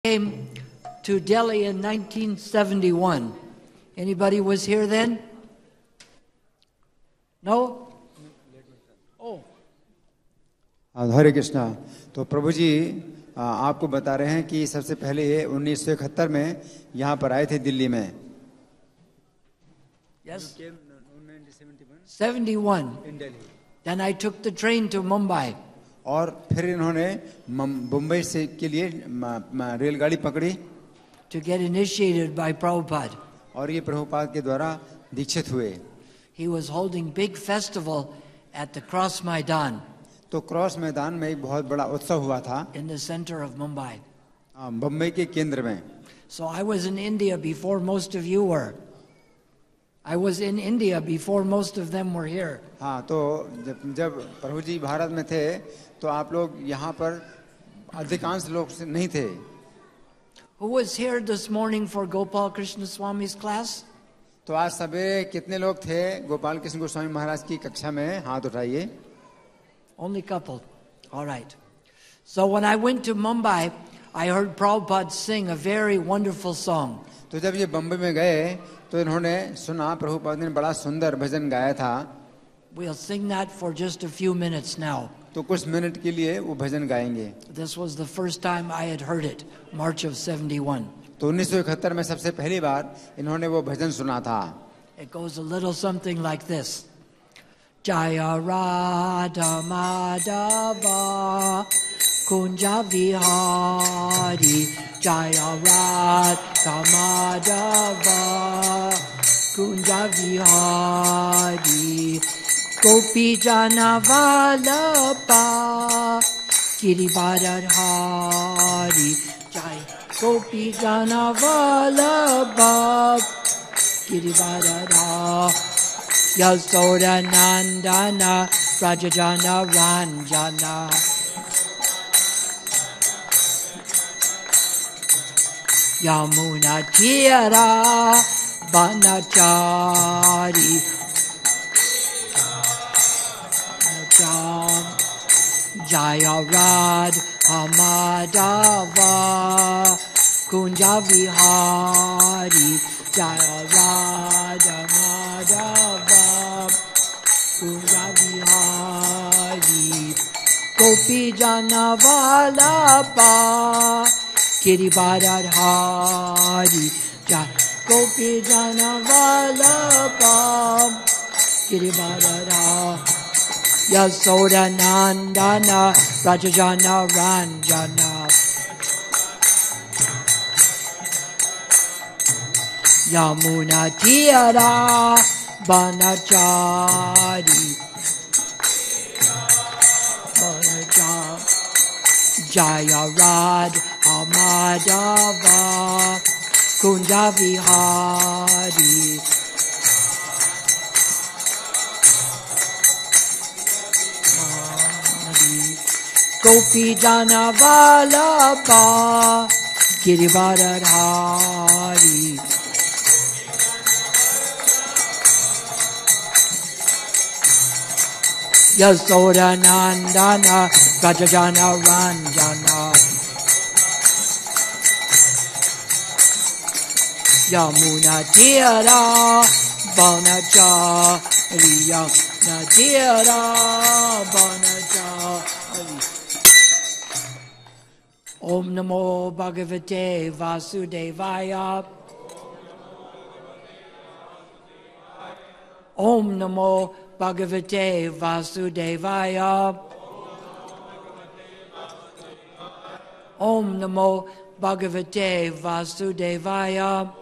Came to Delhi in 1971. Anybody was here then? No? Oh. हरे कृष्णा। तो प्रभु जी आपको बता रहे हैं कि सबसे पहले ये 1971 में यहाँ पर आए थे दिल्ली में। Yes. 71. In Delhi. Then I took the train to Mumbai. और फिर इन्होंने मुंबई से के लिए रेलगाड़ी पकड़ी to get initiated by Prabhupada. और ये प्रभुपाद के द्वारा दीक्षित हुए। He was holding big festival at the Cross Maidan तो क्रॉस मैदान में एक बहुत बड़ा उत्सव हुआ था in the center of Mumbai. Mumbai के केंद्र में। So I was in India before most of you were. I was in India before most of them were here. हाँ, तो जब प्रभु जी भारत में थे तो आप लोग यहाँ पर अधिकांश लोग नहीं थे। Who was here this morning for Gopal Krishna Swami's class? तो आज सवेरे कितने लोग थे गोपाल कृष्ण गोस्वामी महाराज की कक्षा में? हाथ उठाइए। Only couple. All right. So when I went to Mumbai, I heard Prabhupada sing a very wonderful song. तो जब ये बम्बई में गए तो इन्होंने सुना प्रभुपाद ने बड़ा सुंदर भजन गाया था। We'll sing that for just a few minutes now. तो कुछ मिनट के लिए वो भजन गाएंगे। This was the first time I had heard it, March of 71. तो 1971 में सबसे पहली बार इन्होंने वो भजन सुना था। It goes a little something like this. Jaya Radha Madhava Kunja Vihari Jaya Radha Madhava Kunja Vihari Gopi Jana Vallabha Girivardhari Jai Gopi Jana Vallabha Girivardhari Yasoda Nandana Rajajana Ranjana Yamuna Tira Banachari Jaya Radha Madhava Kunja Vihari Jaya Radha Madhava Kunja Vihari Gopi Jana Vallabha Girivardhari Jaya Gopi Jana Vallabha Girivardhari Yasoda Nandana Rajajana Ranjana Yamuna Tira Banachari Jaya Radha Madhava Kunja Vihari Gopi Jana Vallabha Girivardhari Yasoda Nandana Rajajana Ranjana Yamuna Tira Banachari Yamuna Tira Banachari Om Namo Bhagavate Vasudevaya Om Namo Bhagavate Vasudevaya Om Namo Bhagavate Vasudevaya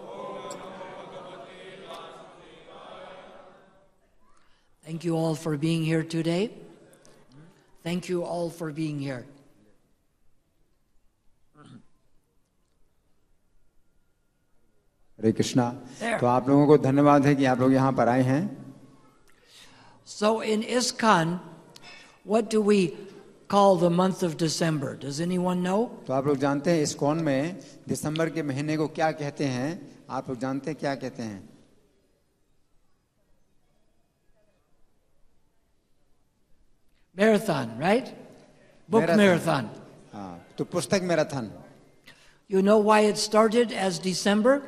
Thank you all for being here today. Thank you all for being here. हरे कृष्णा। तो आप लोगों को धन्यवाद है कि आप लोग यहाँ पर आए हैं। So in ISKCON, what do we call the month of December? Does anyone know? तो आप लोग जानते हैं ISKCON में दिसंबर के महीने को क्या कहते हैं? आप लोग जानते हैं क्या कहते हैं? Marathon, right? Book marathon. तो पुस्तक marathon. You know why it started as December?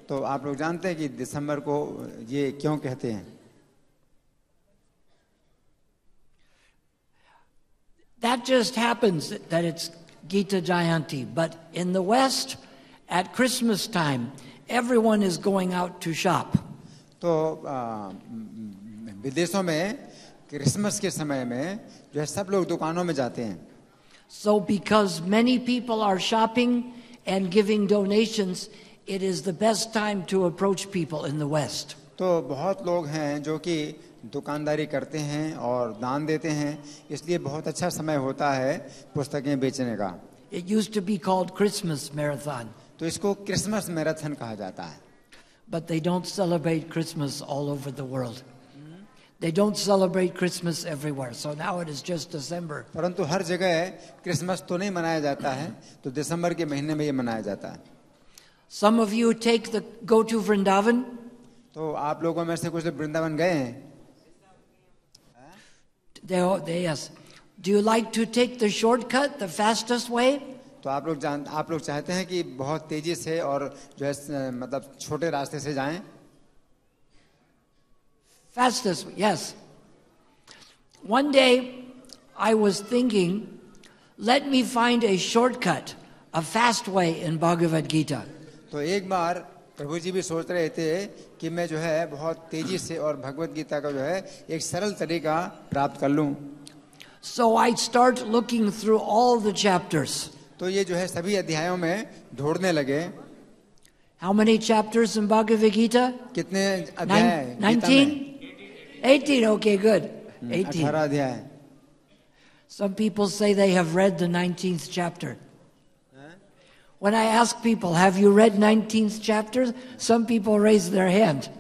तो आप लोग जानते हैं कि दिसंबर को ये क्यों कहते हैं? That just happens that it's Gita Jayanti. But in the West, at Christmas time, everyone is going out to shop. तो विदेशों में क्रिसमस के समय में जो है सब लोग दुकानों में जाते हैं. So because many people are shopping and giving donations, it is the best time to approach people in the West. तो बहुत लोग हैं जो कि दुकानदारी करते हैं और दान देते हैं, इसलिए बहुत अच्छा समय होता है पुस्तकें बेचने का. It used to be called Christmas Marathon, तो इसको क्रिसमस मैराथन कहा जाता है. but they don't celebrate Christmas all over the world. They don't celebrate Christmas everywhere, so now it is just December. परंतु हर जगह क्रिसमस तो नहीं मनाया जाता है, तो दिसंबर के महीने में ये मनाया जाता है. Some of you go to Vrindavan. तो आप लोगों में से कुछ लोग वृंदावन गए हैं. Yes. Do you like to take the shortcut, the fastest way? तो आप लोग चाहते हैं कि बहुत तेजी से और जो है मतलब छोटे रास्ते से जाएं. Fastest, yes. One day I was thinking, let me find a shortcut, a fast way in Bhagavad Gita. तो एक बार प्रभु जी भी सोच रहे थे कि मैं जो है बहुत तेजी से और भगवत गीता का जो है एक सरल तरीका प्राप्त कर लूं. So I start looking through all the chapters. तो ये जो है सभी अध्यायों में ढूंढने लगे. How many chapters in Bhagavad Gita? कितने अध्याय? 19? 18, okay, good. 18. 18 अध्याय. Some people say they have read the 19th chapter. When I ask people, have you read 19th chapter? Some people raise their hand.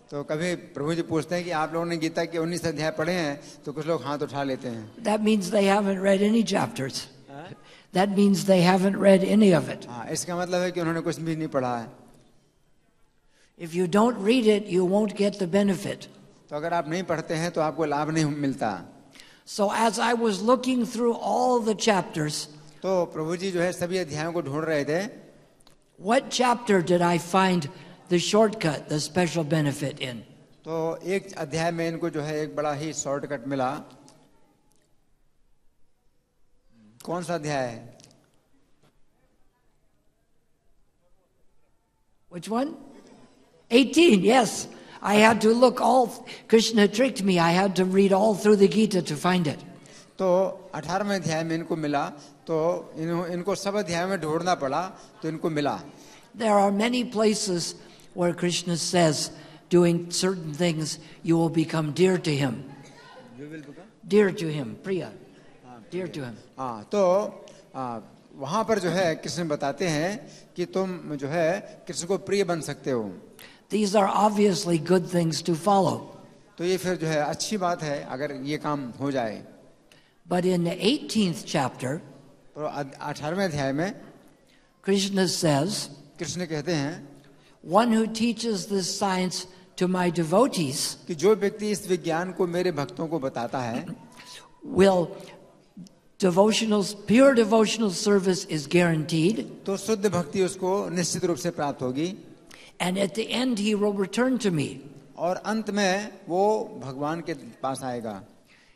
तो कभी प्रभु जी पूछते हैं कि आप लोगों ने गीता के 19 अध्याय पढ़े हैं, तो कुछ लोग हाथ उठा लेते हैं. That means they haven't read any chapters. That means they haven't read any of it. हाँ, इसका मतलब है कि उन्होंने कुछ भी नहीं पढ़ा है. If you don't read it, you won't get the benefit. तो अगर आप नहीं पढ़ते हैं तो आपको लाभ नहीं मिलता. So as I was looking through all the chapters, तो प्रभु जी जो है सभी अध्यायों को ढूंढ रहे थे. what chapter did I find the shortcut, the special benefit in? तो एक अध्याय में इनको जो है एक बड़ा ही शॉर्टकट मिला. कौन सा अध्याय है? Which one? 18, yes. I had to look all, Krishna tricked me. I had to read all through the Gita to find it. तो 18वें अध्याय में इनको मिला, तो इनको सब अध्याय में ढूंढना पड़ा, तो इनको मिला. There are many places where Krishna says, doing certain things, you will become dear to him. You will become? Dear to him, Priya. Dear to him. हाँ, तो वहाँ पर जो है कृष्ण बताते हैं कि तुम जो है कृष्ण को प्रिय बन सकते हो. These are obviously good things to follow. तो ये फिर जो है अच्छी बात है अगर ये काम हो जाए. But in the 18th chapter, तो 18वें अध्याय में Krishna says, कृष्ण कहते हैं one who teaches this science to my devotees कि जो व्यक्ति इस विज्ञान को मेरे भक्तों को बताता है, will pure devotional service is guaranteed, तो शुद्ध भक्ति उसको निश्चित रूप से प्राप्त होगी. and at the end he will return to me. और अंत में वो भगवान के पास आएगा.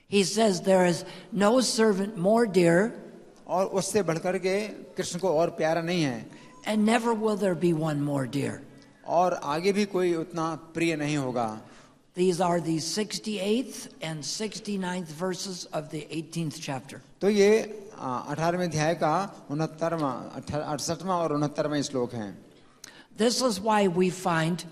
He says there is no servant more dear, और उससे बढ़कर के कृष्ण को और प्यारा नहीं है, and never will there be one more dear. और आगे भी कोई उतना प्रिय नहीं होगा. These are the 68th and 69th verses of the 18th chapter. तो ये 18वें अध्याय का 68वां और 69वां श्लोक हैं. This is why we find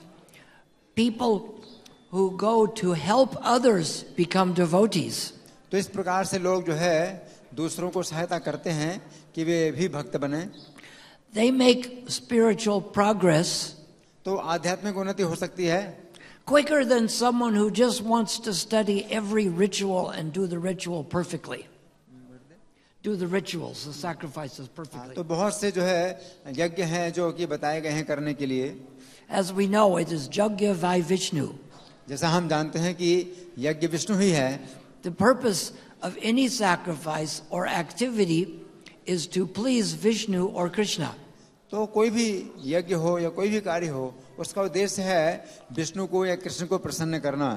people who go to help others become devotees. तो इस प्रकार से लोग जो है दूसरों को सहायता करते हैं कि वे भी भक्त बने. They make spiritual progress तो आध्यात्मिक उन्नति हो सकती है quicker than someone who just wants to study every ritual and do the ritual perfectly. Do the rituals, the sacrifices perfectly. तो बहुत से जो है यज्ञ हैं जो कि बताए गए हैं करने के लिए. As we know, it is Yajna vai Vishnu. जैसा हम जानते हैं कि यज्ञ विष्णु ही है. The purpose of any sacrifice or activity is to please Vishnu or Krishna. तो कोई भी यज्ञ हो या कोई भी कार्य हो, उसका उद्देश्य है विष्णु को या कृष्ण को प्रसन्न करना।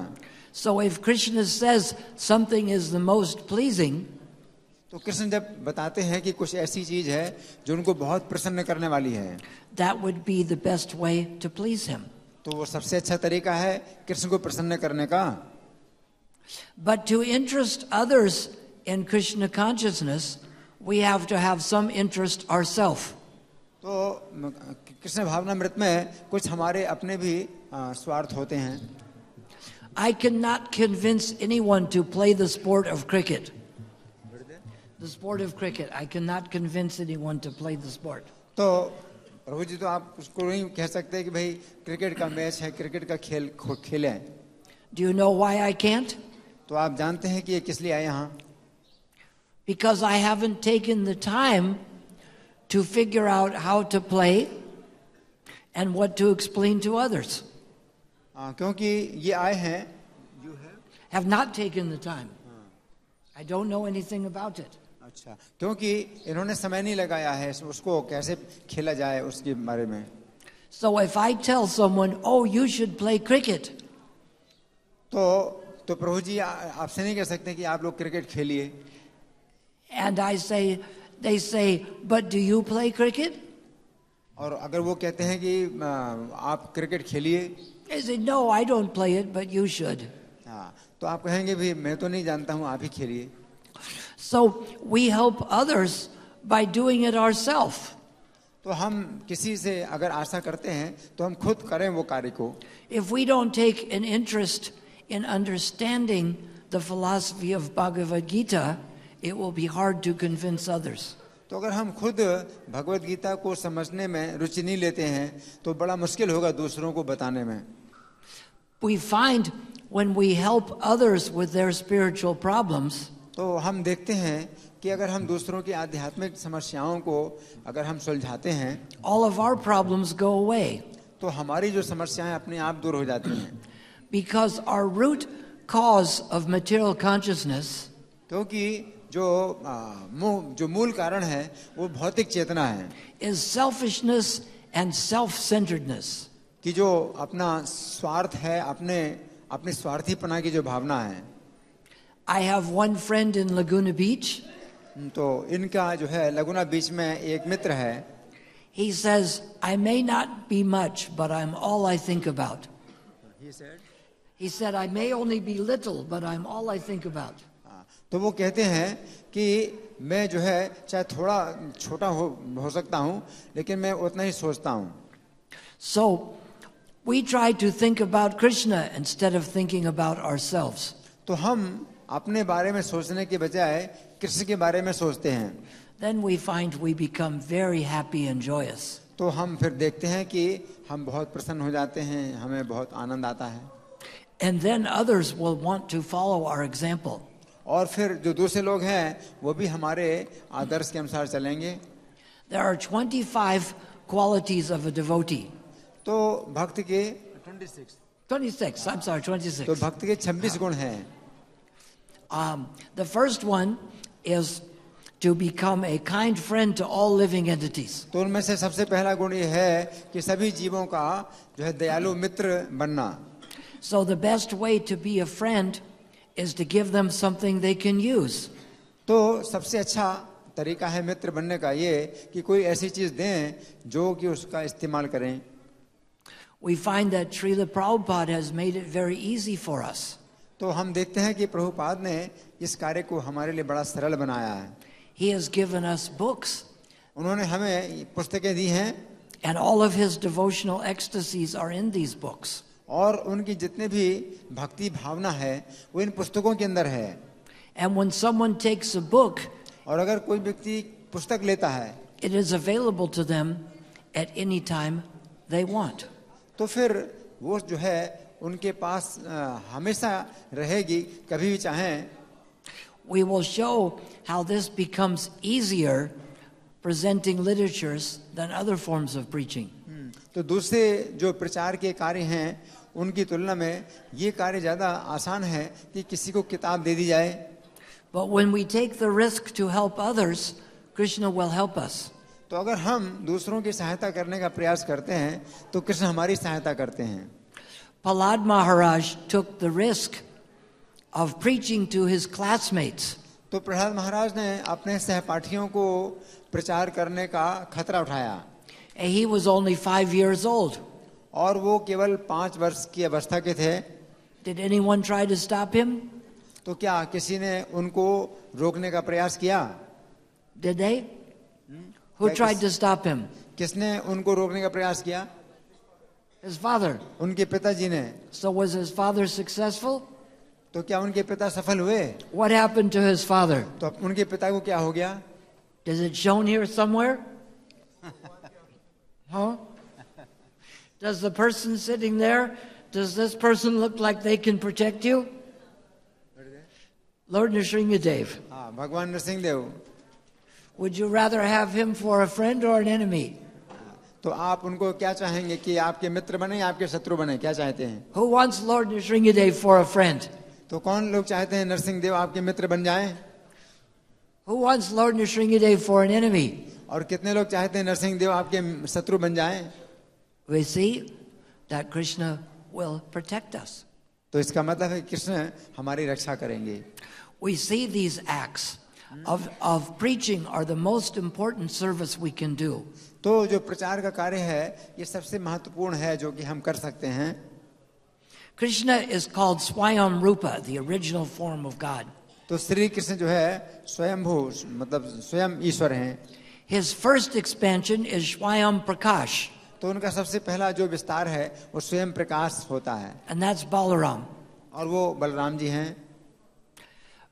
So if Krishna says something is the most pleasing, तो कृष्ण जब बताते हैं कि कुछ ऐसी चीज है जो उनको बहुत प्रसन्न करने वाली है, that would be the best way to please him. तो वो सबसे अच्छा तरीका है कृष्ण को प्रसन्न करने का। But to interest others in Krishna consciousness, we have to have some interest ourselves. तो कृष्ण भावनामृत में कुछ हमारे अपने भी स्वार्थ होते हैं। I cannot convince anyone to play the sport of cricket. The sport of cricket. I cannot convince anyone to play the sport. तो प्रभु जी, तो आप उसको नहीं कह सकते कि भाई क्रिकेट का मैच है, क्रिकेट का खेल खेलें। Do you know why I can't? तो आप जानते हैं कि ये किस लिए आए यहाँ? Because I haven't taken the time to figure out how to play and what to explain to others. क्योंकि ये आए हैं, Have not taken the time. I don't know anything about it. अच्छा, क्योंकि इन्होंने समय नहीं लगाया है उसको कैसे खेला जाए उसके बारे में। So if I tell someone, oh, you should play cricket, तो प्रभु जी आपसे नहीं कह सकते कि आप लोग क्रिकेट खेलिए। and they say, but do you play cricket? और अगर वो कहते हैं कि आप क्रिकेट खेलिए, I say, no, I don't play it, but you should. हाँ, तो आप कहेंगे भी मैं तो नहीं जानता हूँ, आप ही खेलिए। So we help others by doing it ourselves. तो हम किसी से अगर आशा करते हैं तो हम खुद करें वो कार्य को। If we don't take an interest in understanding the philosophy of Bhagavad Gita, it will be hard to convince others. तो अगर हम खुद भगवत गीता को समझने में रुचि नहीं लेते हैं तो बड़ा मुश्किल होगा दूसरों को बताने में। We find when we help others with their spiritual problems, तो हम देखते हैं कि अगर हम दूसरों की आध्यात्मिक समस्याओं को अगर हम सुलझाते हैं, all of our problems go away तो हमारी जो समस्याएं अपने आप दूर हो जाती हैं। because our root cause of material consciousness क्योंकि जो मूल कारण है वो भौतिक चेतना है is selfishness and self-centeredness. कि जो अपना स्वार्थ है, अपने स्वार्थीपना की जो भावना है। I have one friend in Laguna Beach. तो इनका जो है लगुना बीच में एक मित्र है। He says, I may not be much, but I'm all I think about. He said, I may only be little, but I'm all I think about. तो वो कहते हैं कि मैं जो है चाहे थोड़ा छोटा हो सकता हूँ, लेकिन मैं उतना ही सोचता हूँ। So we try to think about Krishna instead of thinking about ourselves. तो हम अपने बारे में सोचने के बजाय कृष्ण के बारे में सोचते हैं। Then we find we become very happy and joyous. तो हम फिर देखते हैं कि हम बहुत प्रसन्न हो जाते हैं, हमें बहुत आनंद आता है। And then others will want to follow our example. और फिर जो दूसरे लोग हैं वो भी हमारे आदर्श के अनुसार चलेंगे। There are 25 qualities of a devotee. तो भक्त के 26, I'm sorry, 26. तो भक्त के 26 गुण हैं। The first one is to become a kind friend to all living entities. तो उनमें से सबसे पहला गुण ये है कि सभी जीवों का जो है दयालु मित्र बनना। So the best way to be a friend is to give them something they can use. तो सबसे अच्छा तरीका है मित्र बनने का ये कि कोई ऐसी चीज दें जो कि उसका इस्तेमाल करें। We find that Srila Prabhupada has made it very easy for us. तो हम देखते हैं कि प्रभुपाद ने इस कार्य को हमारे लिए बड़ा सरल बनाया है। He has given us books. उन्होंने हमें पुस्तकें दी हैं। And all of his devotional ecstasies are in these books. और उनकी जितने भी भक्ति भावना है वो इन पुस्तकों के अंदर है। And when someone takes a book, और अगर कोई व्यक्ति पुस्तक लेता है, it is available to them at any time they want. तो फिर वो जो है उनके पास हमेशा रहेगी, कभी भी चाहें। We will show how this becomes easier presenting literatures than other forms of preaching. तो दूसरे जो प्रचार के कार्य हैं उनकी तुलना में ये कार्य ज़्यादा आसान है कि किसी को किताब दे दी जाए। But when we take the risk to help others, Krishna will help us. तो अगर हम दूसरों की सहायता करने का प्रयास करते हैं तो कृष्ण हमारी सहायता करते हैं. Prahlad Maharaj took the risk of preaching to his classmates. तो प्रहलाद महाराज ने अपने सहपाठियों को प्रचार करने का खतरा उठाया. He was only 5 years old. और वो केवल 5 वर्ष की अवस्था के थे. Did anyone try to stop him? तो क्या किसी ने उनको रोकने का प्रयास किया? Did they? Who tried to stop him? किसने उनको रोकने का प्रयास किया? His father. उनके पिताजी ने. So was his father successful? तो क्या उनके पिता सफल हुए? What happened to his father? तो उनके पिता को क्या हो गया? Is it shown here somewhere? Huh? Does the person sitting there, does this person look like they can protect you? Lord Nrsingadev. हाँ, भगवान Narasimhadeva. Would you rather have him for a friend or an enemy? तो आप उनको क्या चाहेंगे कि आपके मित्र बने या आपके शत्रु बने? क्या चाहते हैं? Who wants Lord Nrsingadev for a friend? तो कौन लोग चाहते हैं नरसिंहदेव आपके मित्र बन जाएं? Who wants Lord Nrsingadev for an enemy? और कितने लोग चाहते हैं नरसिंहदेव आपके शत्रु बन जाएं? We see that Krishna will protect us. तो इसका मतलब है कृष्ण हमारी रक्षा करेंगे. We see these acts of preaching are the most important service we can do. तो जो प्रचार का कार्य है ये सबसे महत्वपूर्ण है जो कि हम कर सकते हैं. Krishna is called Swayam Rupa, the original form of God. तो श्री कृष्ण जो है स्वयंभू मतलब स्वयं ईश्वर हैं. His first expansion is Swayam Prakash, तो उनका सबसे पहला जो विस्तार है वो स्वयं प्रकाश होता है. and that's Balaram. और वो बलराम जी हैं.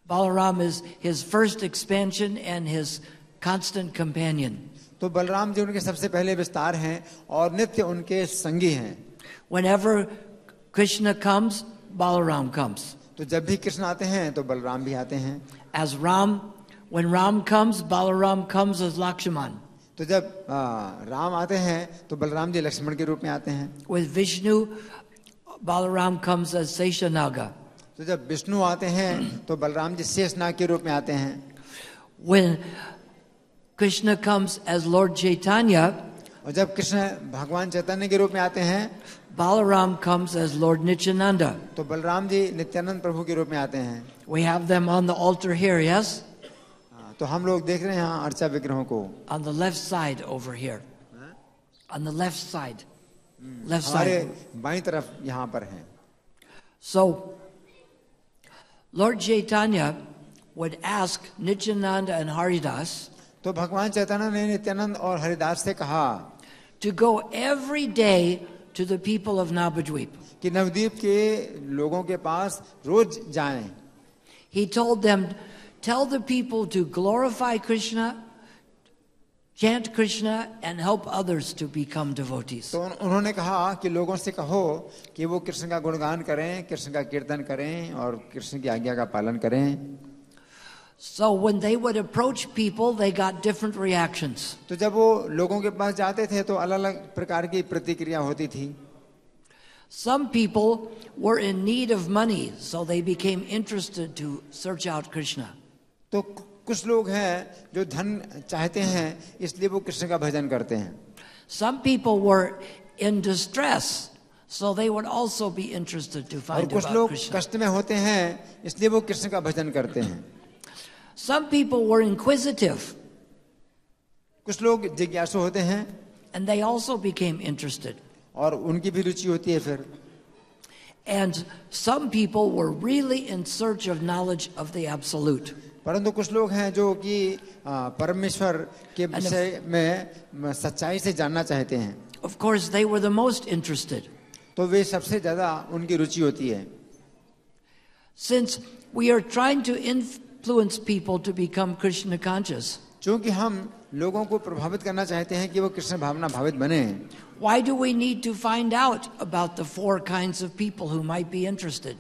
Balaram is his first expansion and his constant companion. तो बलराम जी उनके सबसे पहले विस्तार हैं और नित्य उनके संगी हैं. Whenever Krishna comes, Balaram comes. तो जब भी कृष्ण आते हैं तो बलराम भी आते हैं. As when Ram comes, Balaram comes as Lakshman. तो जब राम आते हैं तो बलराम जी लक्ष्मण के रूप में आते हैं. With Vishnu, Balaram comes as Seshanaga. तो जब विष्णु आते हैं तो बलराम जी शेषनाग के रूप में आते हैं. When Krishna comes as Lord Chaitanya, और जब कृष्ण भगवान चैतन्य के रूप में आते हैं Balaram comes as Lord Nityananda. तो बलराम जी नित्यानंद प्रभु के रूप में आते हैं. We have them on the altar here, yes? तो हम लोग देख रहे हैं यहाँ अर्चा विग्रहों को. On the left side over here. On the left side. Left हमारे side. बाईं तरफ यहाँ पर हैं. So, Lord Chaitanya would ask Nityananda and Haridas तो भगवान चैतन्य ने नित्यानंद और हरिदास से कहा to go every day to the people of Navadvip. कि नवद्वीप के लोगों के पास रोज जाएं. He told them, tell the people to glorify Krishna, chant Krishna, and help others to become devotees. तो उन्होंने कहा कि लोगों से कहो कि वो कृष्ण का गुणगान करें, कृष्ण का कीर्तन करें और कृष्ण की आज्ञा का पालन करें. So when they would approach people, they got different reactions. तो जब वो लोगों के पास जाते थे तो अलग अलग प्रकार की प्रतिक्रिया होती थी. Some people were in need of money, so they became interested to search out Krishna. तो कुछ लोग हैं जो धन चाहते हैं इसलिए वो कृष्ण का भजन करते हैं. Some people were in distress, so they would also be interested to और find कुछ about लोग Krishna. कष्ट में होते हैं इसलिए वो कृष्ण का भजन करते हैं. Some people were inquisitive, कुछ लोग जिज्ञासु होते हैं and they also became interested. और उनकी भी रुचि होती है फिर. And some people were really in search of knowledge of the Absolute. परंतु कुछ लोग हैं जो कि परमेश्वर के विषय में सच्चाई से जानना चाहते हैं. Of course, they were the most interested. तो वे सबसे ज्यादा उनकी रुचि होती है. Since we are trying to influence people to become Krishna conscious, क्योंकि हम लोगों को प्रभावित करना चाहते हैं कि वो कृष्ण भावना भावित बने. why do we need to find out about the 4 kinds of people who might be interested?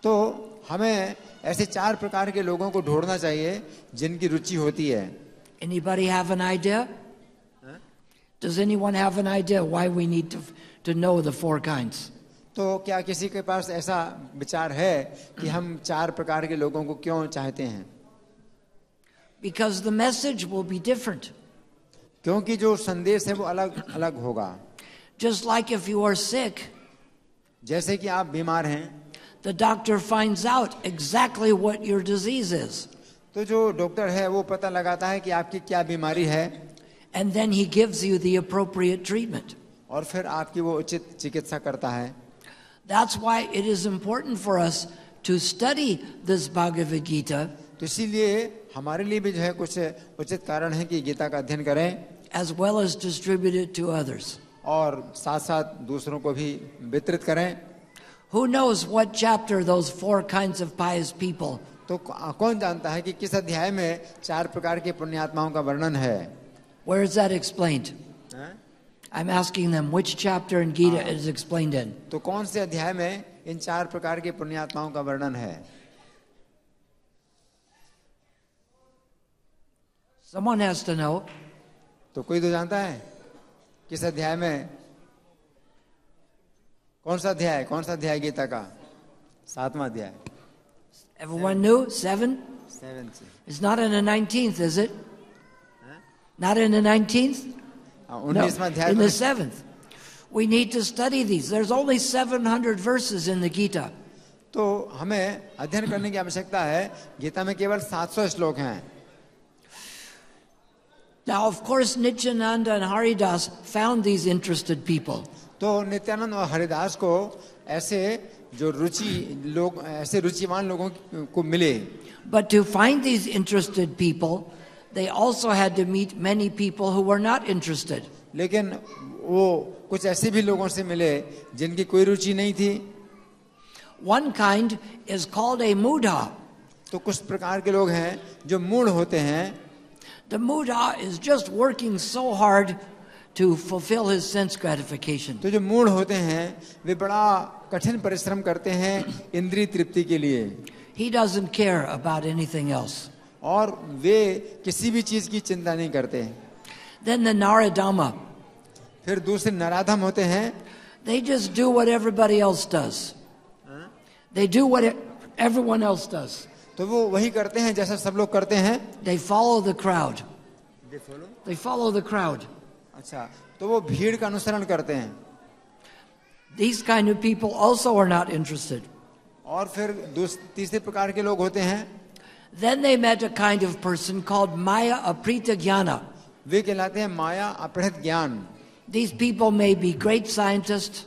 तो हमें ऐसे 4 प्रकार के लोगों को ढूंढना चाहिए जिनकी रुचि होती है. Anybody have an idea? Does anyone have an idea why we need to know the 4 kinds? तो क्या किसी के पास ऐसा विचार है कि हम 4 प्रकार के लोगों को क्यों चाहते हैं? Because the message will be different. क्योंकि जो संदेश है वो अलग अलग होगा. Just like if you are sick, जैसे कि आप बीमार हैं, the doctor finds out exactly what your disease is. तो जो डॉक्टर है वो पता लगाता है कि आपकी क्या बीमारी है, And then he gives you the appropriate treatment. और फिर आपकी वो उचित चिकित्सा करता है. That's why it is important for us to study this Bhagavad Gita तो इसीलिए हमारे लिए भी जो है कुछ उचित कारण है कि गीता का अध्ययन करें, as well as distribute it to others. और साथ साथ दूसरों को भी वितरित करें. Who knows what chapter those 4 kinds of pious people? तो कौन जानता है कि किस अध्याय में 4 प्रकार के पुण्यात्माओं का वर्णन है. Where is that explained? हैं? I'm asking them which chapter in Gita it is explained in. तो कौन से अध्याय में इन 4 प्रकार के पुण्यात्माओं का वर्णन है. Someone has to know. तो कोई तो जानता है किस अध्याय में, कौन सा अध्याय गीता का? 7वां अध्याय. Everyone knew? 7? 7th. It's not in the 19th, is it? Not in the 19th? No, 19वां अध्याय in में. the 7th. We need to study these. There's only 700 verses in the Gita. तो हमें अध्ययन करने की आवश्यकता है. गीता में केवल 700 श्लोक हैं. Now, of course, Nityananda and Haridas found these interested people. तो नित्यानंद और हरिदास को ऐसे जो ऐसे रुचिवान लोगों को मिले. But to find these interested people, they also had to meet many people who were not interested. लेकिन वो कुछ ऐसे भी लोगों से मिले जिनकी कोई रुचि नहीं थी. One kind is called a Mudha. तो कुछ प्रकार के लोग हैं जो मूढ़ होते हैं. The Mudha is just working so hard to fulfill his sense gratification. तो जो मूढ़ होते हैं वे बड़ा कठिन परिश्रम करते हैं इंद्रिय तृप्ति के लिए. He doesn't care about anything else. और वे किसी भी चीज की चिंता नहीं करते. Then the Naradama, फिर दूसरे नराधम होते हैं. they just do what everybody else does. They do what everyone else does. तो वो वही करते हैं जैसा सब लोग करते हैं. They follow the crowd. They follow the crowd. अच्छा, तो वो भीड़ का अनुसरण करते हैं. These kind of people also are not interested. और फिर तीसरे प्रकार के लोग होते हैं. Then they met a kind of person called Maya Aprita Jnana. वे कहलाते हैं माया अपहृत ज्ञान. These people may be great scientists,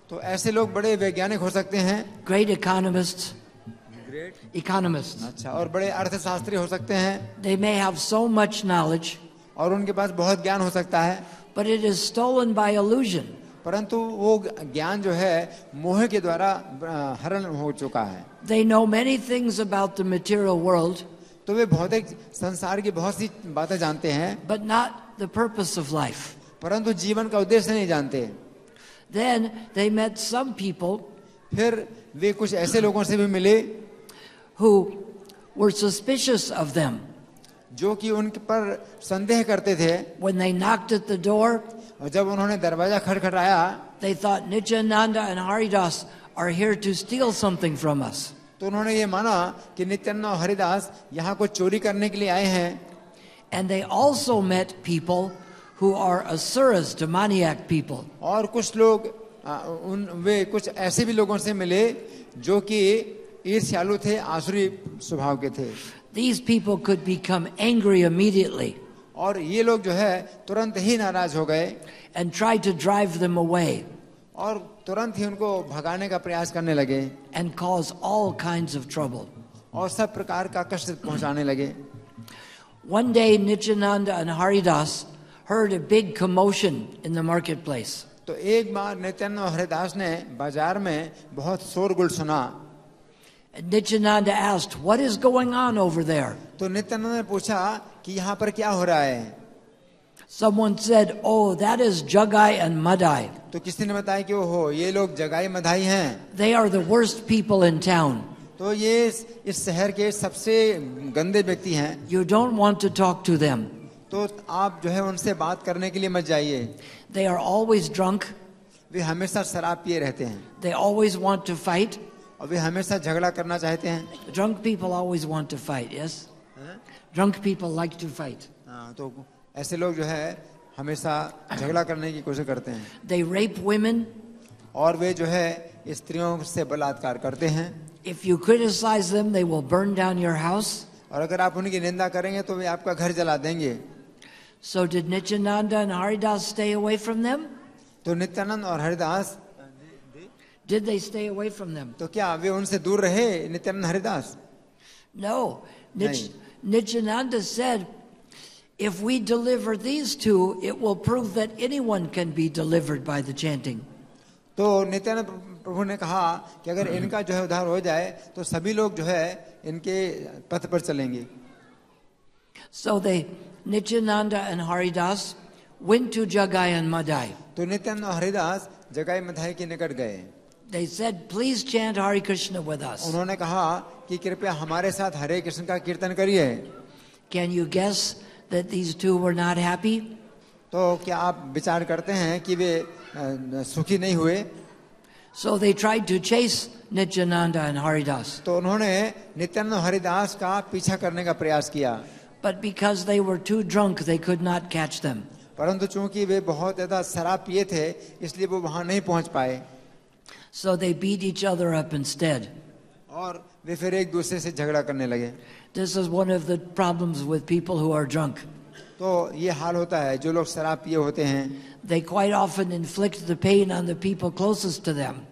तो ऐसे लोग बड़े वैज्ञानिक हो सकते हैं. great economists, economists. अच्छा, और बड़े अर्थशास्त्री हो सकते हैं. They may have so much knowledge, और उनके पास बहुत ज्ञान हो सकता है. but it is stolen by illusion. परंतु वो ज्ञान जो है मोह के द्वारा हरण हो चुका है. They know many things about the material world, तो वे भौतिक संसार की बहुत सी बातें जानते हैं, but not the purpose of life. परंतु जीवन का उद्देश्य नहीं जानते. Then they met some people फिर वे कुछ ऐसे लोगों से भी मिले who were suspicious of them. जो कि उन पर संदेह करते थे. When they knocked at the door, और जब उन्होंने दरवाजा खटखटाया they thought Nityananda and Haridas are here to steal something from us. तो उन्होंने ये माना कि नित्यानंद और हरिदास यहाँ को चोरी करने के लिए आए हैं. And they also met people who are asuras, demoniac people. और कुछ लोग वे कुछ ऐसे भी लोगों से मिले जो कि ईर्ष्यालु थे, आसुरी स्वभाव के थे. These people could become angry immediately और ये लोग जो है तुरंत ही नाराज हो गए and try to drive them away और तुरंत ही उनको भगाने का प्रयास करने लगे and cause all kinds of trouble. और सब प्रकार का कष्ट पहुंचाने लगे. One day, Nityananda and Haridas heard a big commotion in the marketplace. तो एक बार नित्यानंद और हरिदास ने बाजार में बहुत शोरगुल सुना. And Nityananda asked, "What is going on over there?" तो नित्यानंद ने पूछा कि यहाँ पर क्या हो रहा है. Someone said, "Oh, that is Jagai and Madai. तो किसी ने बताया कि ओहो ये लोग जगाई मधाई हैं. They are the worst people in town. तो ये इस शहर के सबसे गंदे व्यक्ति हैं. You don't want to talk to them. तो आप जो है उनसे बात करने के लिए मत जाइए. They are always drunk. वे हमेशा शराब पिए रहते हैं They always want to fight. और वे हमेशा झगड़ा करना चाहते हैं. Drunk people always want to fight, yes? Drunk people like to fight. हाँ, तो ऐसे लोग जो है हमेशा झगड़ा करने की कोशिश करते हैं They rape women. और वे जो है स्त्रियों से बलात्कार करते हैं If you criticize them, they will burn down your house. और अगर आप उनकी निंदा करेंगे तो वे आपका घर जला देंगे। So did Nityananda and Haridas stay away from them? तो नित्यानंद और Haridas, Did they stay away from them? तो क्या वे उनसे दूर रहे, Nityanand Haridas? No. Nahi. Nityananda said, if we deliver these two, it will prove that anyone can be delivered by the chanting. तो नित्यानंद प्रभु ने कहा कि अगर इनका जो है उद्धार हो जाए तो सभी लोग जो है इनके पथ पर चलेंगे। So Nityananda and Haridas went to Jagai and Madai. तो नित्यानंद और हरिदास जगाई मधाई के निकट गए। They said, please chant Hare Krishna with us. उन्होंने कहा कि कृपया हमारे साथ हरे कृष्ण का कीर्तन करिए। Can you guess that these two were not happy? तो क्या आप विचार करते हैं कि वे सुखी नहीं हुए? So they tried to chase Nityananda and Haridas. तो उन्होंने नित्यानंद और हरिदास का पीछा करने का प्रयास किया, But because they were too drunk, they could not catch them. परंतु चूंकि वे बहुत ज्यादा शराब पिए थे इसलिए वो वहां नहीं पहुंच पाए So they beat each other up instead. और वे फिर एक दूसरे से झगड़ा करने लगे। This is one of the problems with people who are drunk. तो ये हाल होता है जो लोग शराब पिए होते हैं, They quite often inflict the pain on the people closest to them.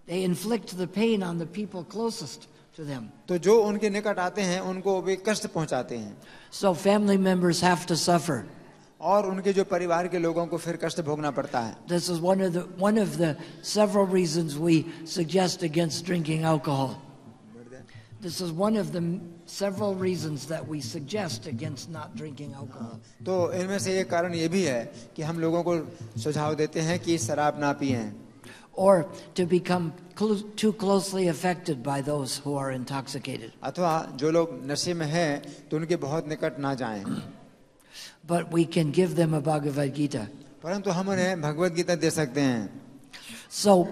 They inflict the pain on the people closest to them. तो जो उनके निकट आते हैं उनको वे कष्ट पहुंचाते हैं So family members have to suffer. और उनके जो परिवार के लोगों को फिर कष्ट भोगना पड़ता है। This is one of the several reasons we suggest against drinking alcohol. This is one of the several reasons that we suggest against not drinking alcohol. तो इनमें से एक कारण ये भी है कि हम लोगों को सुझाव देते हैं कि शराब ना पिएं Or to become too closely affected by those who are intoxicated. अथवा जो लोग नशे में हैं तो उनके बहुत निकट ना जाएं। But we can give them a Bhagavad Gita. परंतु हम उन्हें भगवत गीता दे सकते हैं। So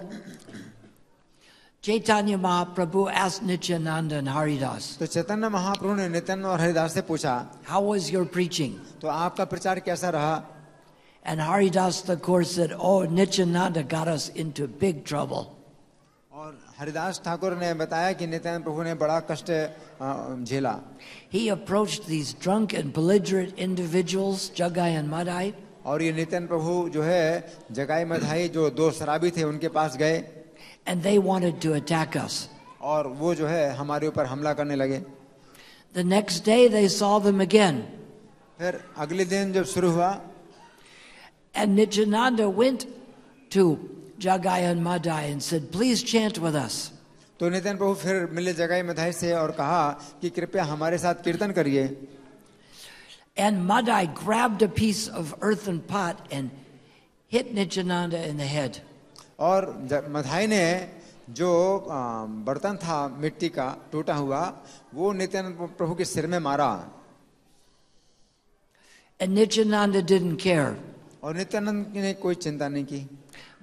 Chaitanya Mahaprabhu asked Nityananda and Haridas, तो चैतन्य महाप्रभु ने नित्यानंद और हरिदास से पूछा, how was your preaching? तो आपका प्रचार कैसा रहा? And Haridas Thakur said, oh, Nityananda got us into big trouble. और हरिदास ठाकुर ने बताया कि नित्यानंद प्रभु ने बड़ा कष्ट झेला। He approached these drunk and belligerent individuals, Jagai and Madai, और ये नित्यानंद प्रभु जो है जगाई मधाई जो दो शराबी थे उनके पास गए and they wanted to attack us. और वो जो है हमारे ऊपर हमला करने लगे। The next day they saw them again. फिर अगले दिन जब शुरू हुआ And Nityananda went to Jagai and Madai and said, please chant with us. तो नित्यानंद प्रभु फिर मिले जगाई मधाई से और कहा कि कृपया हमारे साथ कीर्तन करिए। And Madai grabbed a piece of earthen pot and hit Nityananda in the head. और मधाई ने जो बर्तन था मिट्टी का टूटा हुआ वो नित्यानंद प्रभु के सिर में मारा। And Nityananda didn't care. और नित्यानंद ने कोई चिंता नहीं की।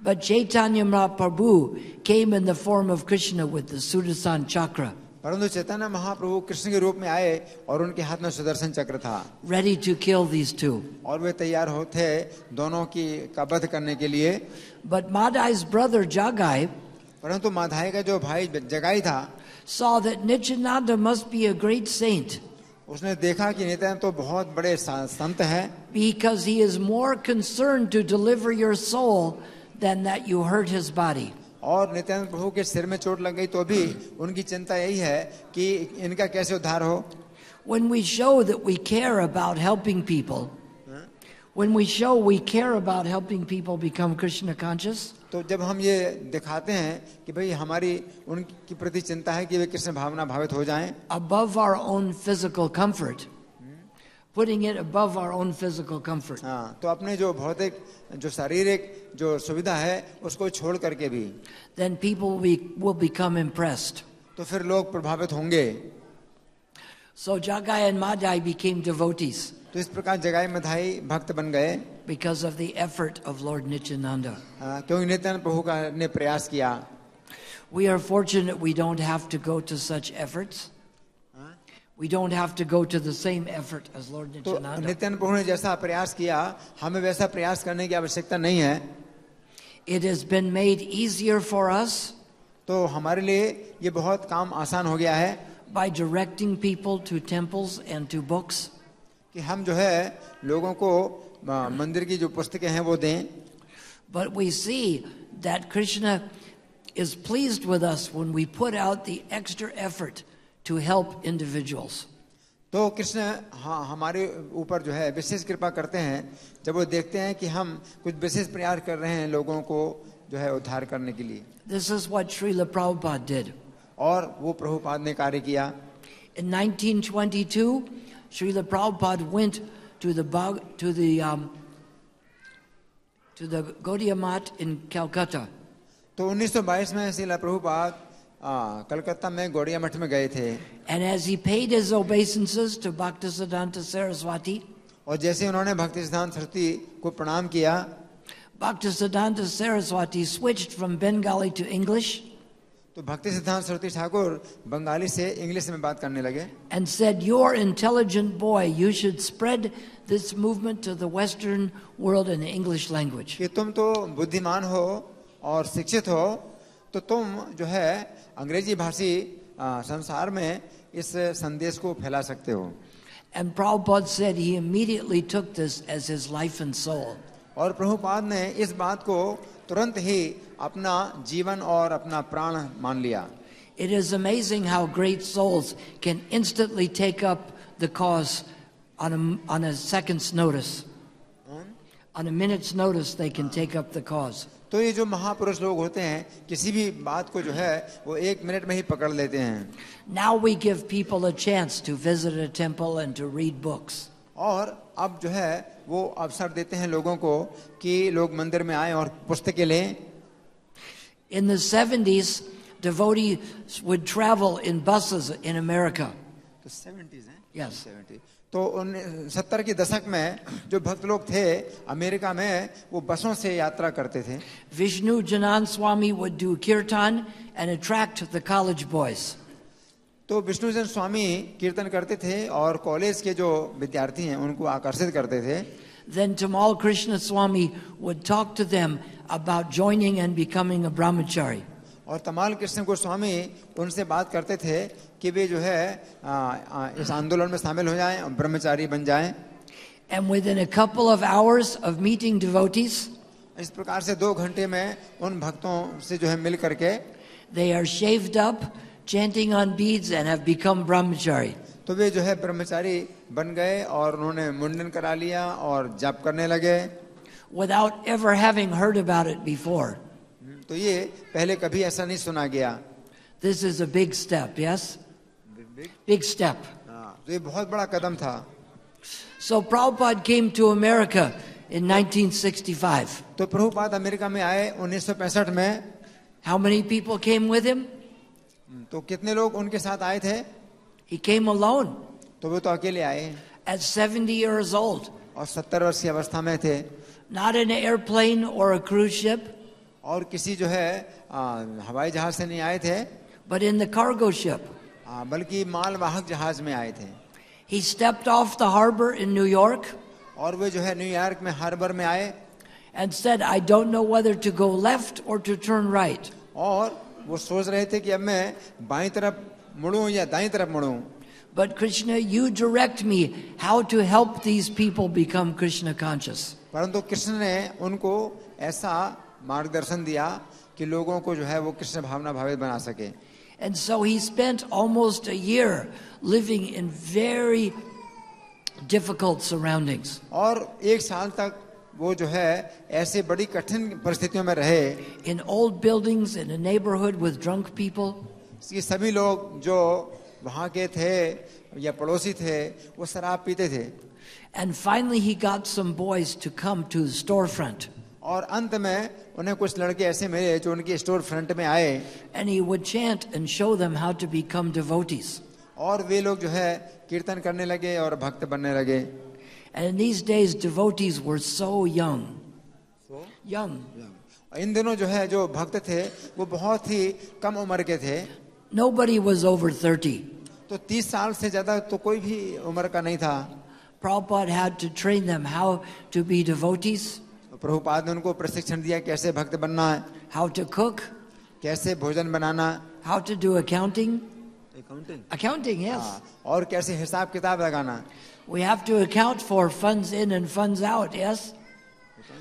But Chaitanya Mahaprabhu came in the form of Krishna with the Sudarshan chakra, परंतु चैतन्य महाप्रभु कृष्ण के रूप में आए और उनके हाथ में सुदर्शन चक्र था ready to kill these two. और वे तैयार होते दोनों की का वध करने के लिए। But Madai's brother Jagai परंतु माधाई का जो भाई जगाई था saw that Nityananda must be a great saint उसने देखा कि नित्यानंद तो बहुत बड़े संत हैं because he is more concerned to deliver your soul than that you hurt his body. और नित्यानंद प्रभु के सिर में चोट लग गई तो भी उनकी चिंता यही है कि इनका कैसे उद्धार हो। When we show that we care about helping people, when we show we care about helping people become Krishna conscious, तो जब हम ये दिखाते हैं कि भाई हमारी उनकी प्रति चिंता है कि वे कृष्ण भावना भावित हो जाएं, above our own physical comfort, putting it above our own physical comfort, हाँ, तो अपने जो भौतिक जो शारीरिक जो सुविधा है उसको छोड़ करके भी then people will become impressed. तो फिर लोग प्रभावित होंगे। So Jagai and Madai became devotees तो इस प्रकार जगाई मधाई भक्त बन गए because of the effort of Lord Nityananda. क्योंकि नित्यानंद प्रभु का ने प्रयास किया। We are fortunate we don't have to go to such efforts. We don't have to go to the same effort as Lord तो Nityananda. नित्यानंद प्रभु ने जैसा प्रयास किया, हमें वैसा प्रयास करने की आवश्यकता नहीं है. It has been made easier for us तो हमारे लिए ये बहुत काम आसान हो गया है by directing people to temples and to books. कि हम जो है लोगों को मंदिर की जो पुस्तकें हैं वो दें. But we see that Krishna is pleased with us when we put out the extra effort to help individuals. तो कृष्ण हाँ हमारे ऊपर जो है विशेष कृपा करते हैं जब वो देखते हैं कि हम कुछ विशेष प्रयास कर रहे हैं लोगों को जो है उद्धार करने के लिए. This is what Srila Prabhupada did. और वो प्रभुपाद ने कार्य किया. In 1922, Srila Prabhupada went to the Gaudiya Math in Calcutta. तो 1922 में श्रीला प्रभुपाद कलकत्ता में गौड़िया मठ में गए थे. And as he paid his obeisances to Bhaktisiddhanta Saraswati, और जैसे उन्होंने भक्ति सिद्धांत सरस्वती को प्रणाम किया, Bhaktisiddhanta Saraswati switched from Bengali to English तो भक्ति सिद्धांत सरस्वती ठाकुर बंगाली से इंग्लिश में बात करने लगे. and said, "You're an intelligent boy. You should spread this movement to the Western world in the English language." कि तुम तो बुद्धिमान हो और शिक्षित हो, तो तुम जो है अंग्रेजी भाषी संसार में इस संदेश को फैला सकते हो. And Prabhupada said he immediately took this as his life and soul. और प्रभुपाद ने इस बात को तुरंत ही अपना जीवन और अपना प्राण मान लिया. It is amazing how great souls can instantly take up the cause on a second's notice. On a minute's notice, they can take up the cause. तो ये जो महापुरुष लोग होते हैं किसी भी बात को जो है वो एक मिनट में ही पकड़ लेते हैं. Now we give people a chance to visit a temple and to read books. और अब जो है वो अवसर देते हैं लोगों को कि लोग मंदिर में आए और पुस्तकें लें. In the 70s, devotees would travel in buses in America. तो 70s हैं. Yes. 70. तो 70 के दशक में जो भक्त लोग थे अमेरिका में वो बसों से यात्रा करते थे. Vishnu Janan Swami would do kirtan and attract the college boys. तो विष्णुजन स्वामी कीर्तन करते थे और कॉलेज के जो विद्यार्थी हैं उनको आकर्षित करते थे. Then Tamal Krishna Swami would talk to them about joining and becoming a brahmachari. और तमाल कृष्ण गोस्वामी उनसे बात करते थे कि वे जो है इस आंदोलन में शामिल हो जाएं और ब्रह्मचारी बन जाएं. And within a couple of hours of meeting devotees, इस प्रकार से 2 घंटे में उन भक्तों से जो है मिल करके they are shaved up, chanting on beads, and have become brahmachari. तो वे जो है ब्रह्मचारी बन गए और उन्होंने मुंडन करा लिया और जप करने लगे. Without ever having heard about it before. तो ये पहले कभी ऐसा नहीं सुना गया. This is a big step, yes? Big step. तो ये बहुत बड़ा कदम था. So Prabhupada came to America in 1965. तो प्रभुपाद अमेरिका में आए 1965 में. How many people came with him? तो कितने लोग उनके साथ आए थे? He came alone तो वो तो अकेले आए at 70 years old. और 70 वर्ष की अवस्था में थे. Not in an airplane or a cruise ship, और किसी जो है हवाई जहाज से नहीं आए थे, but in the cargo ship. बल्कि मालवाहक जहाज में आए थे. He stepped off the harbor in New York और वे जो है न्यूयॉर्क में हार्बर में आए and said, "I don't know whether to go left or to turn right." और वो सोच रहे थे कि अब मैं बाईं तरफ मुड़ूं या दाईं तरफ मुड़ूं. But Krishna, you direct me how to help these people become Krishna conscious. परंतु कृष्ण ने उनको ऐसा मार्गदर्शन दिया कि लोगों को जो है वो कृष्ण भावना भावित बना सके. And so he spent almost a year living in very difficult surroundings. और 1 साल तक वो जो है ऐसे बड़ी कठिन परिस्थितियों में रहे. In old buildings in a neighborhood with drunk people. कि सभी लोग जो वहाँ के थे या पड़ोसी थे वो शराब पीते थे. And finally he got some boys to come to the storefront. और अंत में उन्हें कुछ लड़के ऐसे मिले जो उनके स्टोर फ्रंट में आए. And he would chant and show them how to become devotees. और वे लोग जो है कीर्तन करने लगे और भक्त बनने लगे. And in these days devotees were so young. Young. इन दिनों जो है जो भक्त थे वो बहुत ही कम उम्र के थे. Nobody was over 30. तो 30 साल से ज्यादा तो कोई भी उम्र का नहीं था. Prabhupada had to train them how to be devotees, Prabhupada ने उनको प्रशिक्षण दिया कैसे भक्त बनना है, how to cook, कैसे भोजन बनाना, how to do accounting. Accounting, Accounting, yes. और कैसे हिसाब किताब लगाना. We have to account for funds in and funds out, yes?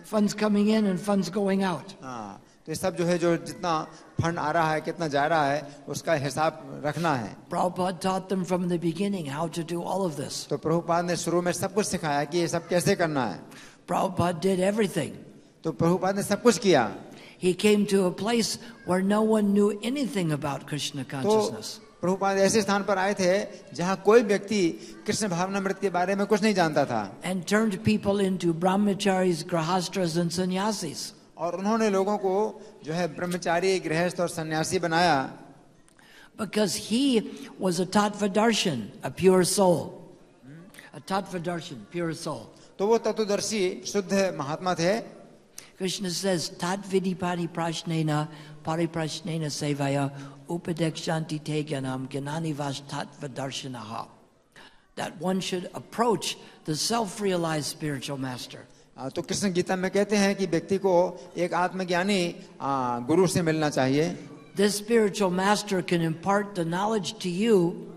Funds coming in and funds going out. हाँ, तो ये सब जो है, जो जितना फंड आ रहा है कितना जा रहा है उसका हिसाब रखना है. Prabhupada taught them from the beginning how to do all of this. तो प्रभुपाद ने शुरू में सब कुछ सिखाया कि ये सब कैसे करना है. Prabhupada did everything. तो प्रभुपाद ने सब कुछ किया. He came to a place where no one knew anything about Krishna तो consciousness. प्रभुपाद ऐसे स्थान पर आए थे जहाँ कोई व्यक्ति कृष्ण भावनामृत के बारे में कुछ नहीं जानता था. And turned people into brahmacharis, grahastras, and sannyasis. और उन्होंने लोगों को जो है ब्रह्मचारी, गृहस्थ और सन्यासी बनाया. Because he was a tattvadarshan, a pure soul. A tattvadarshan, pure soul. तो वो तत्वदर्शी शुद्ध महात्मा थे. Krishna says, Tatvidipani prashnena pariprashnena sevaya upadekshanti te gyanam gyanani vas tatvadarshanaha. That one should approach the self-realized spiritual master. तो कृष्ण गीता में कहते हैं कि व्यक्ति को एक आत्मज्ञानी गुरु से मिलना चाहिए. This spiritual master can impart the knowledge to you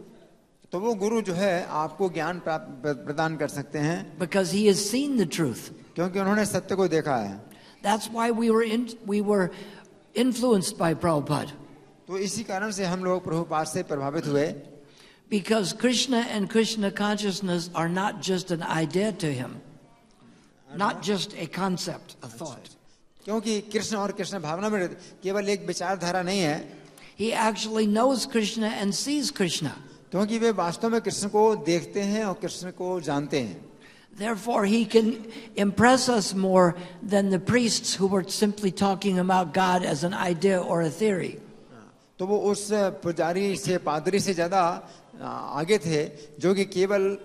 तो वो गुरु जो है आपको ज्ञान प्रदान कर सकते हैं because he has seen the truth. क्योंकि उन्होंने सत्य को देखा है. That's why we were influenced by Prabhupada. तो इसी कारण से हम लोग प्रभुपाद से प्रभावित हुए. Because Krishna and Krishna consciousness are not just an idea to him, not just a concept, a thought. क्योंकि कृष्ण और कृष्ण भावनामृत केवल एक विचारधारा नहीं है. He actually knows Krishna and sees Krishna. क्योंकि वे वास्तव में कृष्ण को देखते हैं और कृष्ण को जानते हैं. Therefore, he can impress us more than the priests who were simply talking about God as an idea or a theory. तो वो उस पुजारी से, पादरी से ज्यादा आगे थे जो कि केवल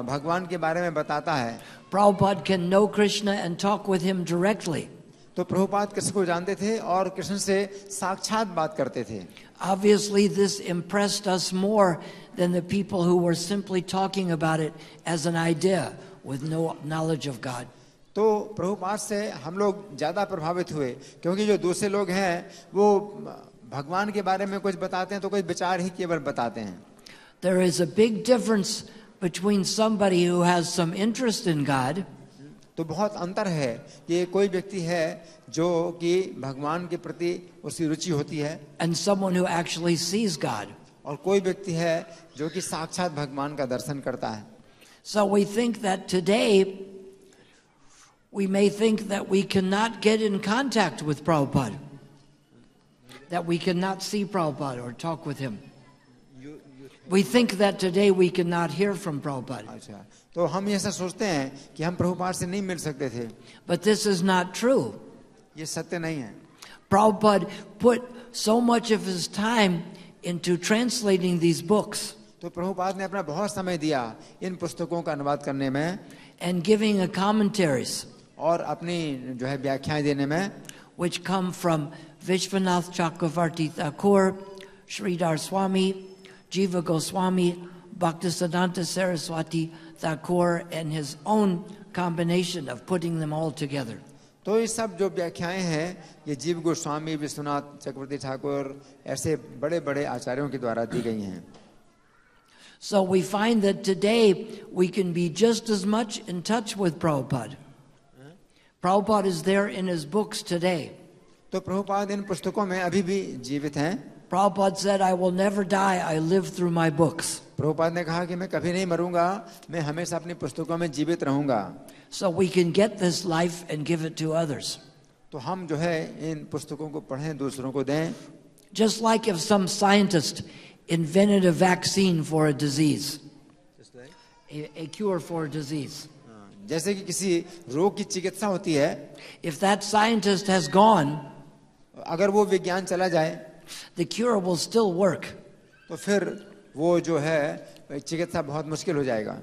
भगवान के बारे में बताता है. Prabhupada can know Krishna and talk with him directly. तो प्रभुपाद कृष्ण को जानते थे और कृष्ण से साक्षात बात करते थे. Obviously, this impressed us more than the people who were simply talking about it as an idea with no knowledge of God. तो प्रभुपाद से हम लोग ज्यादा प्रभावित हुए क्योंकि जो दूसरे लोग हैं वो भगवान के बारे में कुछ बताते हैं तो कुछ विचार ही केवल बताते हैं. There is a big difference between somebody who has some interest in God तो बहुत अंतर है कि कोई व्यक्ति है जो कि भगवान के प्रति उसकी रुचि होती है and someone who actually sees God. और कोई व्यक्ति है जो कि साक्षात भगवान का दर्शन करता है. So we think that today we may think that we cannot get in contact with Prabhupada, that we cannot see Prabhupada or talk with him. We think that today we cannot hear from Prabhupada. अच्छा, तो हम ऐसा सोचते हैं कि हम प्रभुपाद से नहीं मिल सकते थे. But this is not true. ये सत्य नहीं है. Prabhupada put so much of his time into translating these books तो प्रभुपाद ने अपना बहुत समय दिया इन पुस्तकों का अनुवाद करने में and giving a commentaries और अपनी जो है व्याख्याएं देने में, which come from Vishwanath Chakravarti Thakur, Sridhar Swami, Jiva Goswami, Bhaktisiddhanta Saraswati Thakur, and his own combination of putting them all together. तो ये सब जो व्याख्याएं हैं ये जीव गोस्वामी, विश्वनाथ चक्रवर्ती ठाकुर ऐसे बड़े बड़े आचार्यों के द्वारा दी गई हैं. So we find that today we can be just as much in touch with Prabhupada. Prabhupada is there in his books today. तो प्रभुपाद इन पुस्तकों में अभी भी जीवित हैं. Prabhupada said, I will never die, I live through my books. Prabhupada ने कहा कि मैं कभी नहीं मरूंगा, मैं हमेशा अपनी पुस्तकों में जीवित रहूंगा. So we can get this life and give it to others. तो हम जो है इन पुस्तकों को पढ़ें, दूसरों को दें. Just like if some scientist invented a vaccine for a disease, a cure for a disease. जैसे कि किसी रोग की चिकित्सा होती है, If that scientist has gone, अगर वो विज्ञान चला जाए the cure will still work. तो फिर वो जो है चिकित्सा बहुत मुश्किल हो जाएगा.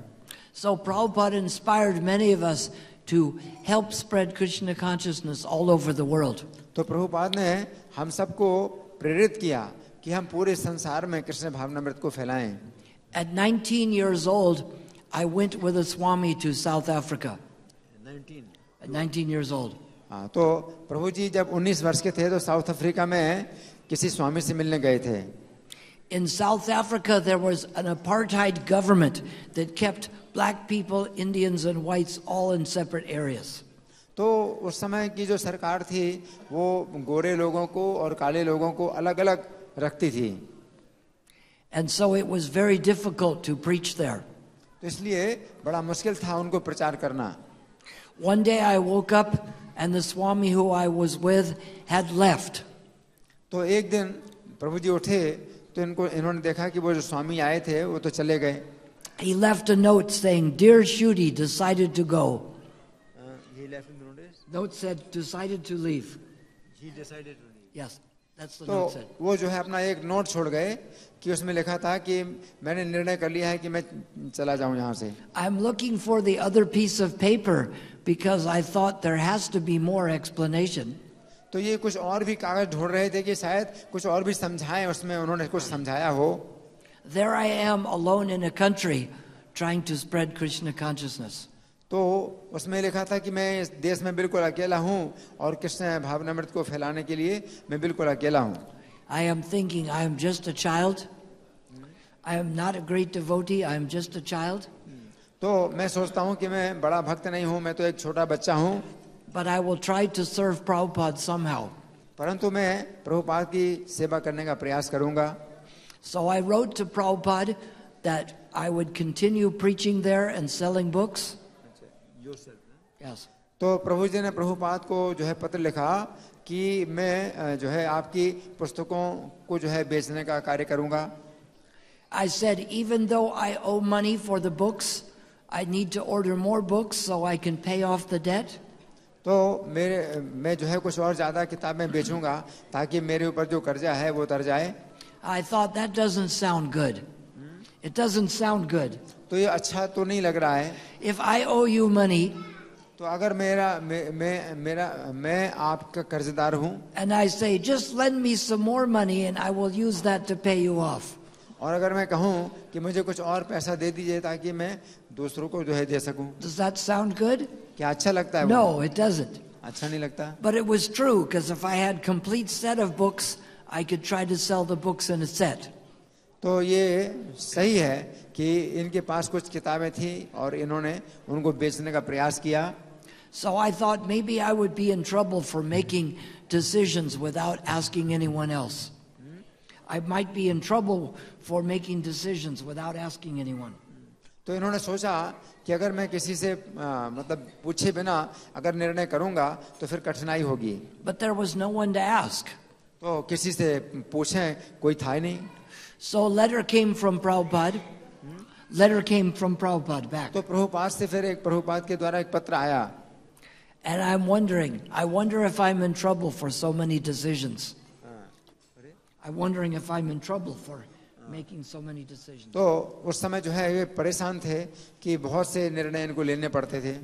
So Prabhupada inspired many of us to help spread Krishna consciousness all over the world. तो प्रभुपाद ने हम सबको प्रेरित किया कि हम पूरे संसार में कृष्ण भावनामृत को फैलाएं. At 19 years old, I went with a Swami to South Africa. 19 At 19 years old. हाँ, तो प्रभु जी जब 19 वर्ष के थे तो साउथ अफ्रीका में किसी स्वामी से मिलने गए थे. In South Africa, there was an apartheid government that kept black people, Indians, and whites all in separate areas. तो उस समय की जो सरकार थी वो गोरे लोगों को और काले लोगों को अलग अलग रखती थी. And so it was very difficult to preach there. तो इसलिए बड़ा मुश्किल था उनको प्रचार करना. One day I woke up and the Swami who I was with had left. तो एक दिन प्रभु जी उठे तो इन्होंने देखा कि वो जो स्वामी आए थे वो तो चले गए. He left a note saying, "Dear Shudi, decided to go." Note said, "Decided to leave." He decided to leave. Yes, that's the तो note said. वो जो है अपना एक नोट छोड़ गए कि उसमें लिखा था कि मैंने निर्णय कर लिया है कि मैं चला जाऊं यहाँ से. I'm looking for the other piece of paper because I thought there has to be more explanation. तो ये कुछ और भी कागज ढूंढ रहे थे कि शायद कुछ और भी समझाएं, उसमें उन्होंने कुछ समझाया हो. There I am alone in a country trying to spread Krishna consciousness. तो उसमें लिखा था कि मैं इस देश में बिल्कुल अकेला हूँ और कृष्ण भावनामृत को फैलाने के लिए मैं बिल्कुल अकेला हूँ. I am thinking I am just a child. I am not a great devotee. I am just a child. तो मैं सोचता हूँ कि मैं बड़ा भक्त नहीं हूँ, मैं तो एक छोटा बच्चा हूँ. But I will try to serve Prabhupada somehow. परंतु मैं प्रभुपाद की सेवा करने का प्रयास करूँगा. So I wrote to Prabhupada that I would continue preaching there and selling books. Yes. तो प्रभु जी ने प्रभुपाद को जो है पत्र लिखा कि मैं जो है आपकी पुस्तकों को जो है बेचने का कार्य करूँगा. I said, even though I owe money for the books, I need to order more books so I can pay off the debt. तो मैं जो है कुछ और ज़्यादा किताबें बेचूंगा ताकि मेरे ऊपर जो कर्जा है वो उतर जाए. I thought that doesn't sound good. It doesn't sound good. तो ये अच्छा तो नहीं लग रहा है. If I owe you money, तो अगर मैं आपका कर्जदार हूँ and I say, just lend me some more money and I will use that to pay you off. और अगर मैं कहूँ कि मुझे कुछ और पैसा दे दीजिए ताकि मैं दूसरों को जो है दे सकूँ, Does that sound good? क्या अच्छा लगता है वो? No, it doesn't. अच्छा नहीं लगता. But it was true, because if I had complete set of books, I could try to sell the books in a set. तो ये सही है कि इनके पास कुछ किताबें थी और इन्होंने उनको बेचने का प्रयास किया. So I thought maybe I would be in trouble for making decisions without asking anyone else. I might be in trouble for making decisions without asking anyone. तो इन्होंने सोचा कि अगर मैं किसी से मतलब पूछे बिना अगर निर्णय करूंगा तो फिर कठिनाई होगी. But there was no one to ask. तो किसी से पूछें कोई था ही नहीं. So a letter came from Prabhupada. Letter came from Prabhupada back. तो प्रभुपाद से फिर एक प्रभुपाद के द्वारा एक पत्र आया. And I'm wondering, I wonder if I'm in trouble for so many decisions. I'm wondering if I'm in trouble for making so many decisions. तो उस समय जो है ये परेशान थे कि बहुत से निर्णय इनको लेने पड़ते थे.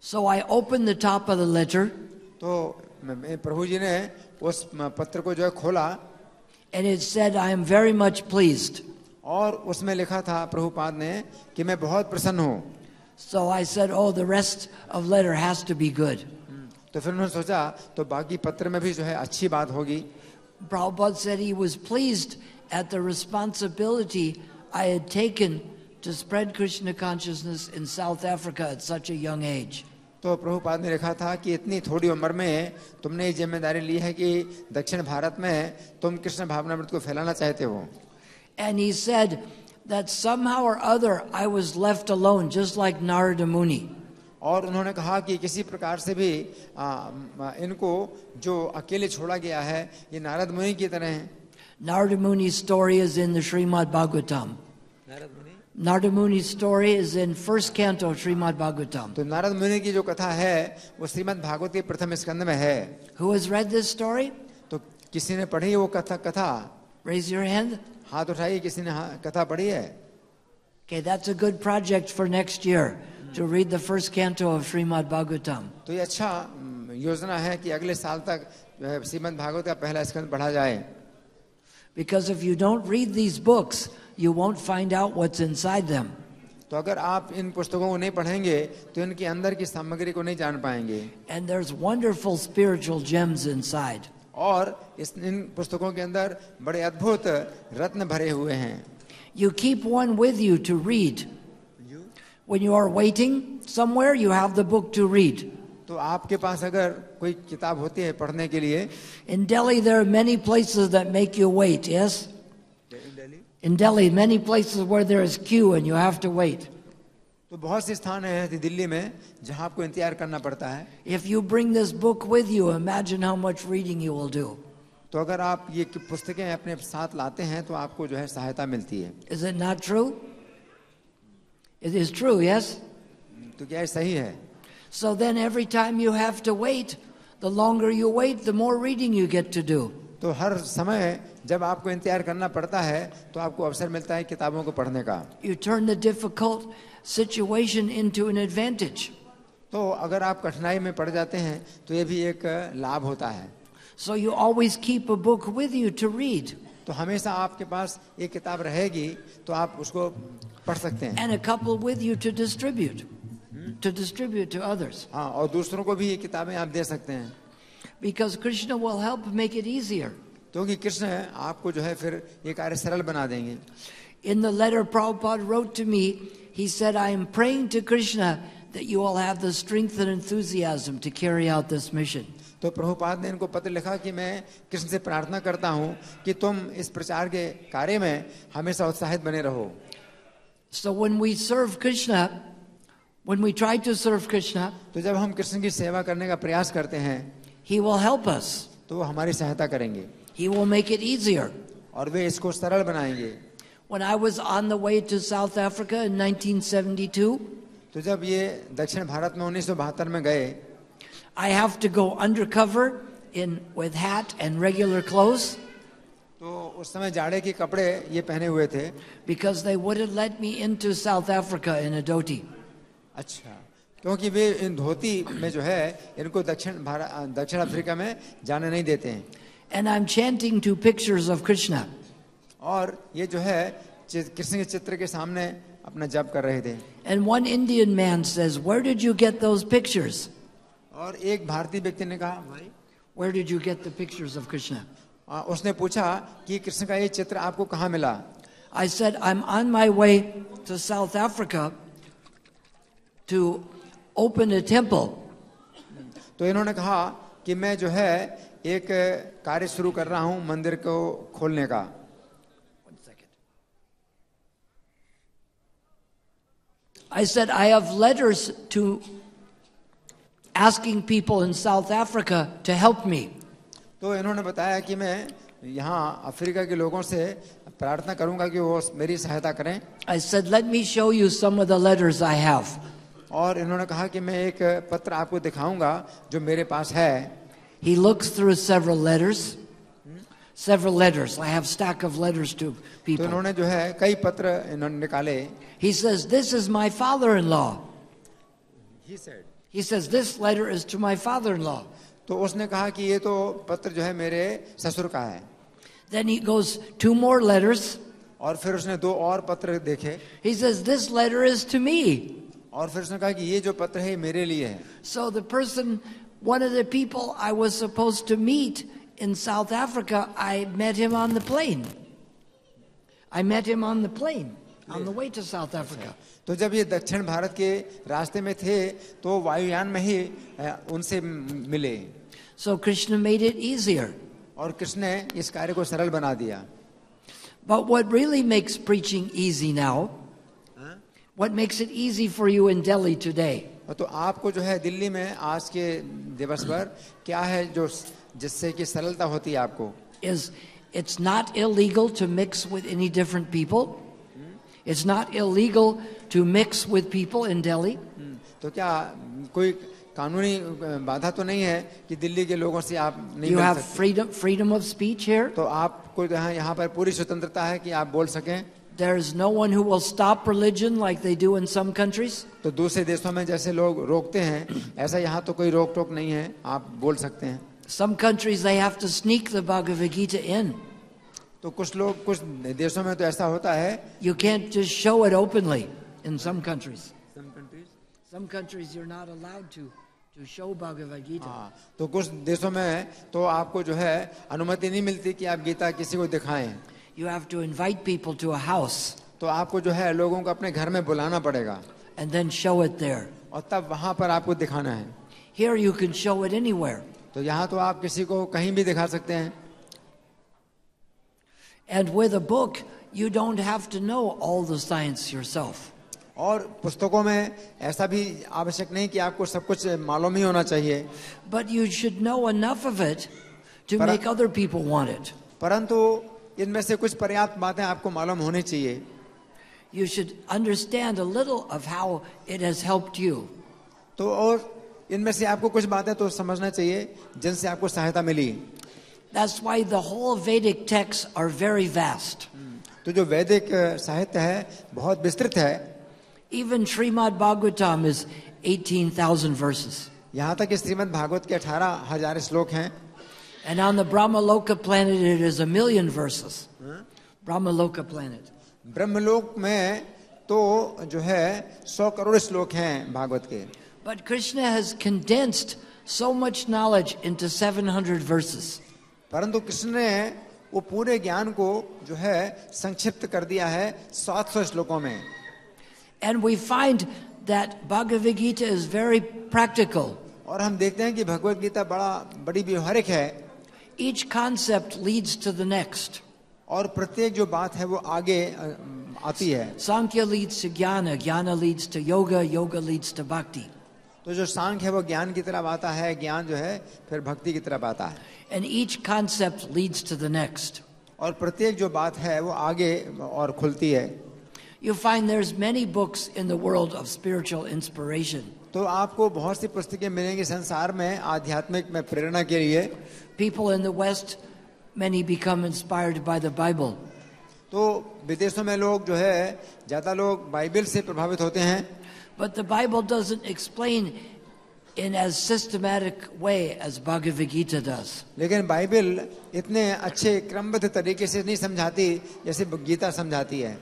So I opened the top of the letter. तो प्रभु जी ने उस पत्र को जो है खोला. And it said, I am very much pleased. और उसमें लिखा था प्रभुपाद ने कि मैं बहुत प्रसन्न हूँ. So I said, oh, the rest of letter has to be good. तो फिर उन्होंने सोचा तो बाकी पत्र में भी जो है अच्छी बात होगी. Prabhupada said he was pleased at the responsibility I had taken to spread Krishna consciousness in South Africa at such a young age. तो प्रभुपाद ने लिखा था कि इतनी थोड़ी उम्र में तुमने ये जिम्मेदारी ली है कि दक्षिण भारत में तुम कृष्ण भावनामृत को फैलाना चाहते हो. And he said that somehow or other I was left alone, just like Narada Muni. और उन्होंने कहा कि किसी प्रकार से भी इनको जो अकेले छोड़ा गया है ये नारद मुनि की तरह हैं. Narada Muni's story is in the Srimad Bhagavatam. Narada Muni's story is in first canto Srimad Bhagavatam. तो नारद मुनि की जो कथा है वो श्रीमद् भागवत के प्रथम स्कंद में है. Who has read this story? तो किसी ने पढ़ी वो कथा? Raise your hand. हाथ उठाइए किसी ने कथा पढ़ी है. Okay, that's a good project for next year, to read the first canto of Srimad Bhagavatam. तो ये अच्छा योजना है कि अगले साल तक जो है श्रीमद् भागवत का पहला स्कंद पढ़ा जाए. Because if you don't read these books, you won't find out what's inside them. तो अगर आप इन पुस्तकों को नहीं पढ़ेंगे तो इनके अंदर की सामग्री को नहीं जान पाएंगे. And there's wonderful spiritual gems inside. और इन पुस्तकों के अंदर बड़े अद्भुत रत्न भरे हुए हैं. You keep one with you to read. When you are waiting somewhere, you have the book to read. तो आपके पास अगर कोई किताब होती है पढ़ने के लिए. In Delhi, there are many places that make you wait, yes? In Delhi, many places where there is queue and you have to wait. तो बहुत से स्थान हैं दिल्ली में जहां आपको इंतजार करना पड़ता है. If you bring this book with you, imagine how much reading you will do. तो अगर आप ये पुस्तकें अपने साथ लाते हैं तो आपको जो है सहायता मिलती है. Is it not true? It is true, yes? तो क्या ये सही है? So then every time you have to wait, the longer you wait, the more reading you get to do. तो हर समय जब आपको इंतजार करना पड़ता है तो आपको अवसर मिलता है किताबों को पढ़ने का. You turn the difficult situation into an advantage. तो अगर आप कठिनाई में पड़ जाते हैं तो ये भी एक लाभ होता है. So you always keep a book with you to read. तो हमेशा आपके पास एक किताब रहेगी तो आप उसको पढ़ सकते हैं. And a couple with you to distribute to others. हाँ, और दूसरों को भी ये किताबें आप दे सकते हैं. Because Krishna will help make it easier. क्योंकि कृष्ण आपको जो है फिर ये कार्य सरल बना देंगे. In the letter Prabhupada wrote to me, he said, I am praying to Krishna that you all have the strength and enthusiasm to carry out this mission. तो प्रभुपाद ने इनको पत्र लिखा कि मैं कृष्ण से प्रार्थना करता हूँ कि तुम इस प्रचार के कार्य में हमेशा उत्साहित बने रहो. So when we serve Krishna, when we try to serve Krishna, तो जब हम कृष्ण की सेवा करने का प्रयास करते हैं he will help us. तो वो हमारी सहायता करेंगे He will make it easier. और वे इसको सरल बनाएंगे. When I was on the way to South Africa in 1972, तो जब ये दक्षिण भारत में 1972 में गए, I have to go undercover with hat and regular clothes. तो उस समय जाड़े के कपड़े ये पहने हुए थे. Because they wouldn't let me into South Africa in a dhoti. अच्छा, क्योंकि वे इन धोती में जो है इनको दक्षिण अफ्रीका में जाने नहीं देते हैं. And I'm chanting to pictures of Krishna. और ये जो है कृष्ण के चित्र के सामने अपना जप कर रहे थे. And one Indian man says, where did you get those pictures? और एक भारतीय व्यक्ति ने कहा, भाई Where did you get the pictures of Krishna? उसने पूछा कि कृष्ण का ये चित्र आपको कहाँ मिला? I said, I'm on my way to South Africa to open a temple. तो इन्होंने कहा कि मैं जो है एक कार्य शुरू कर रहा हूँ मंदिर को खोलने का. One second. I said, I have letters to asking people in South Africa to help me. तो इन्होंने बताया कि मैं यहाँ अफ्रीका के लोगों से प्रार्थना करूंगा कि वो मेरी सहायता करें. I said, let me show you some of the letters I have. और इन्होंने कहा कि मैं एक पत्र आपको दिखाऊंगा जो मेरे पास है. He looks through several letters. I have stack of letters to तो people. इन्होंने जो है कई पत्र इन्होंने निकाले. He says, this is my father-in-law. He says, this letter is to my father-in-law. तो उसने कहा कि ये तो पत्र जो है मेरे ससुर का है. Then he goes, 2 more letters. और फिर उसने 2 और पत्र देखे. He says, this letter is to me. और फिर उसने कहा कि ये जो पत्र है मेरे लिए है. So the person, one of the people I was supposed to meet in South Africa, I met him on the plane. On the way to South Africa. तो जब ये दक्षिण भारत के रास्ते में थे तो वायुयान में ही उनसे मिले. So Krishna made it easier. और कृष्ण ने इस कार्य को सरल बना दिया. But what really makes preaching easy now, what makes it easy for you in Delhi today, तो आपको जो है दिल्ली में आज के दिवस पर क्या है जो जिससे कि सरलता होती है आपको, is it's not illegal to mix with any different people. It's not illegal to mix with people in Delhi. तो क्या कोई कानूनी बाधा तो नहीं है कि दिल्ली के लोगों से आप नहीं You मिल have सकते. freedom of speech here. तो आपको यहाँ पर पूरी स्वतंत्रता है कि आप बोल सकें. There's no one who will stop religion like they do in some countries. तो दूसरे देशों में जैसे लोग रोकते हैं ऐसा यहाँ तो कोई रोक टोक नहीं है, आप बोल सकते हैं. Some countries they have to sneak the Bhagavad Gita in. तो कुछ देशों में तो ऐसा होता है. You can't just show it openly in some countries. Some countries you're not allowed to show Bhagavad Gita. हाँ, तो कुछ देशों में तो आपको जो है अनुमति नहीं मिलती कि आप गीता किसी को दिखाएं. You have to invite people to a house तो आपको जो है लोगों को अपने घर में बुलाना पड़ेगा and then show it there. और तब वहां पर आपको दिखाना है. Here you can show it anywhere. तो यहाँ तो आप किसी को कहीं भी दिखा सकते हैं. And with a book, you don't have to know all the science yourself. और पुस्तकों में ऐसा भी आवश्यक नहीं कि आपको सब कुछ मालूम ही होना चाहिए. But you should know enough of it to But- make other people want it. परंतु इनमें से कुछ पर्याप्त बातें आपको मालूम होनी चाहिए. You should understand a little of how it has helped you. तो और इनमें से आपको कुछ बातें तो समझना चाहिए जिनसे आपको सहायता मिली. That's why the whole Vedic texts are very vast. तो जो वैदिक साहित्य है बहुत विस्तृत है. Even Srimad Bhagavatam is 18,000 verses. यहाँ तक कि श्रीमद् भागवत के 18,000 श्लोक हैं. And on the Brahmaloka planet, it is 1,000,000 verses. Brahmaloka planet. ब्रह्मलोक में तो जो है 100 करोड़ श्लोक हैं भागवत के. But Krishna has condensed so much knowledge into 700 verses. परंतु कृष्ण ने वो पूरे ज्ञान को जो है संक्षिप्त कर दिया है 700 श्लोकों में. And we find that Bhagavad Gita is very practical. और हम देखते हैं कि भगवत गीता बड़ी व्यवहारिक है. Each concept leads to the next. और प्रत्येक जो बात है वो आगे आती है. Sankhya leads to Jnana, Jnana leads to Yoga, Yoga leads to Bhakti. तो जो सांख्य है वो ज्ञान की तरफ आता है, ज्ञान जो है फिर भक्ति की तरफ आता है. And each concept leads to the next. और प्रत्येक जो बात है वो आगे और खुलती है. You find there's many books in the world of spiritual inspiration. तो आपको बहुत सी पुस्तकें मिलेंगी संसार में आध्यात्मिक में प्रेरणा के लिए. People in the West, many become inspired by the Bible. तो विदेशों में लोग जो है ज्यादा लोग बाइबल से प्रभावित होते हैं. But the Bible doesn't explain in as systematic way as Bhagavad Gita does. लेकिन बाइबल इतने अच्छे क्रमबद्ध तरीके से नहीं समझाती जैसे गीता समझाती है.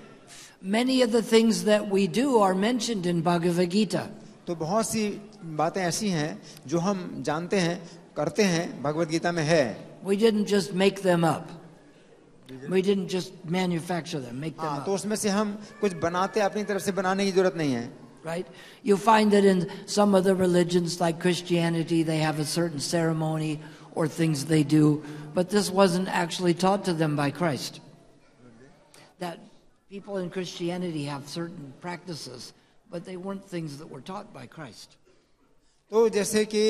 Many of the things that we do are mentioned in Bhagavad Gita. तो बहुत सी बातें ऐसी हैं जो हम जानते हैं करते हैं भगवत गीता में है. We didn't just make them up. We didn't just manufacture them, make them हाँ, तो up. उसमें से हम कुछ बनाते अपनी तरफ से बनाने की जरूरत नहीं है. Right? You find that in some of the religions like Christianity, they have a certain ceremony or things they do, but this wasn't actually taught to them by Christ. That people in Christianity have certain practices, but they weren't things that were taught by Christ. तो जैसे कि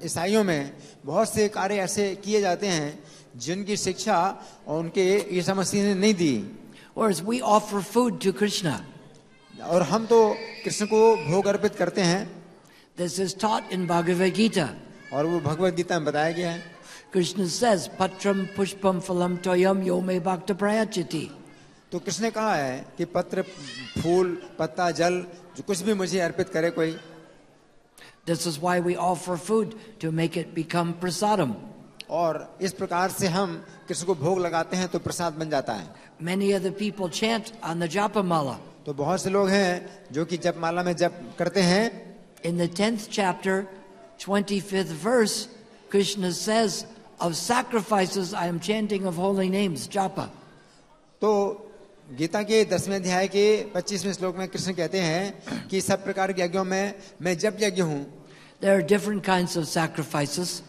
ईसाइयों में बहुत से कार्य ऐसे किए जाते हैं जिनकी शिक्षा उनके ईसा मसीह ने नहीं दी. Whereas we offer food to Krishna. और हम तो कृष्ण को भोग अर्पित करते हैं. This is taught in Bhagavad Gita. और वो भगवत गीता में बताया गया है. Krishna says, Patram pushpam phalam toyam yo me bhakta prayachiti. तो कृष्ण ने कहा है कि पत्र फूल पत्ता जल जो कुछ भी मुझे अर्पित करे कोई. This is why we offer food, to make it become prasadam. और इस प्रकार से हम कृष्ण को भोग लगाते हैं तो प्रसाद बन जाता है. Many of the people chant on the Japamala. तो बहुत से लोग हैं जो कि जपमाला में जप करते हैं. In the 10th chapter, 25th verse, Krishna says, of sacrifices I am chanting of holy names, japa. तो गीता के 10वें अध्याय के 25वें श्लोक में कृष्ण कहते हैं कि सब प्रकार के यज्ञों में मैं जप यज्ञ हूँ. There are different kinds of sacrifices.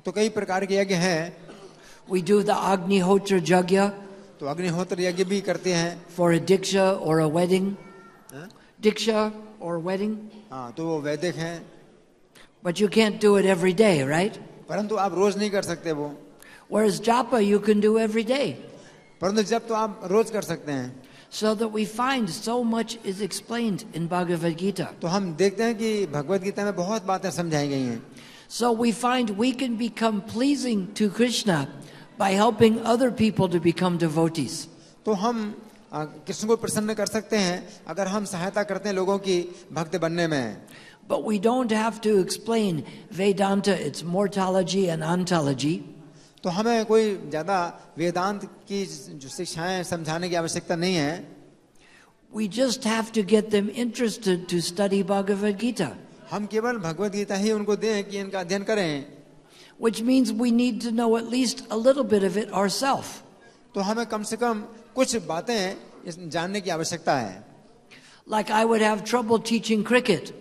तो कई प्रकार के यज्ञ हैं. We do the Agnihotra Yajna तो अग्निहोत्र यज्ञ भी करते हैं. for a diksha or a wedding. Diksha or wedding. हाँ, तो वो वैदिक हैं. But you can't do it every day, right? परंतु आप रोज नहीं कर सकते वो. Whereas japa you can do every day. परंतु जब तो आप रोज कर सकते हैं. So that we find so much is explained in Bhagavad Gita. तो हम देखते हैं कि भगवत गीता में बहुत बातें समझाई गई हैं. So we find we can become pleasing to Krishna by helping other people to become devotees. तो हम कृष्ण को प्रसन्न कर सकते हैं अगर हम सहायता करते हैं लोगों की भक्त बनने में. But we don't have to explain Vedanta, its mortology and ontology. तो हमें कोई ज्यादा वेदांत की जो शिक्षाएं समझाने की आवश्यकता नहीं है. We just have to get them interested to study Bhagavad Gita, हम केवल भगवत गीता ही उनको दें कि इनका अध्ययन करें. which means we need to know at least a little bit of it ourselves. तो हमें कम से कम कुछ बातें जानने की आवश्यकता है. Like I would have trouble teaching cricket.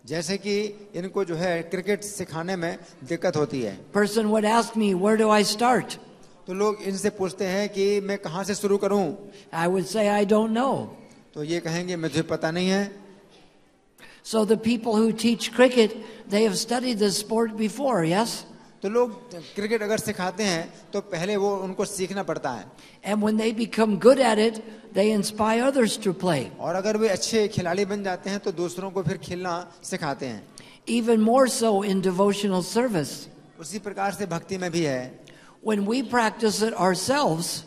जैसे कि इनको जो है क्रिकेट सिखाने में दिक्कत होती है. Person would ask me, where do I start? तो लोग इनसे पूछते हैं कि मैं कहाँ से शुरू करूं. I would say, I don't know. तो ये कहेंगे मुझे पता नहीं है. So the people who teach cricket, they have studied this sport before, yes? तो लोग क्रिकेट अगर सिखाते हैं तो पहले वो उनको सीखना पड़ता है. And when they become good at it, they inspire others to play. और अगर वे अच्छे खिलाड़ी बन जाते हैं तो दूसरों को फिर खेलना सिखाते हैं. Even more so in devotional service. उसी प्रकार से भक्ति में भी है. When we practice it ourselves,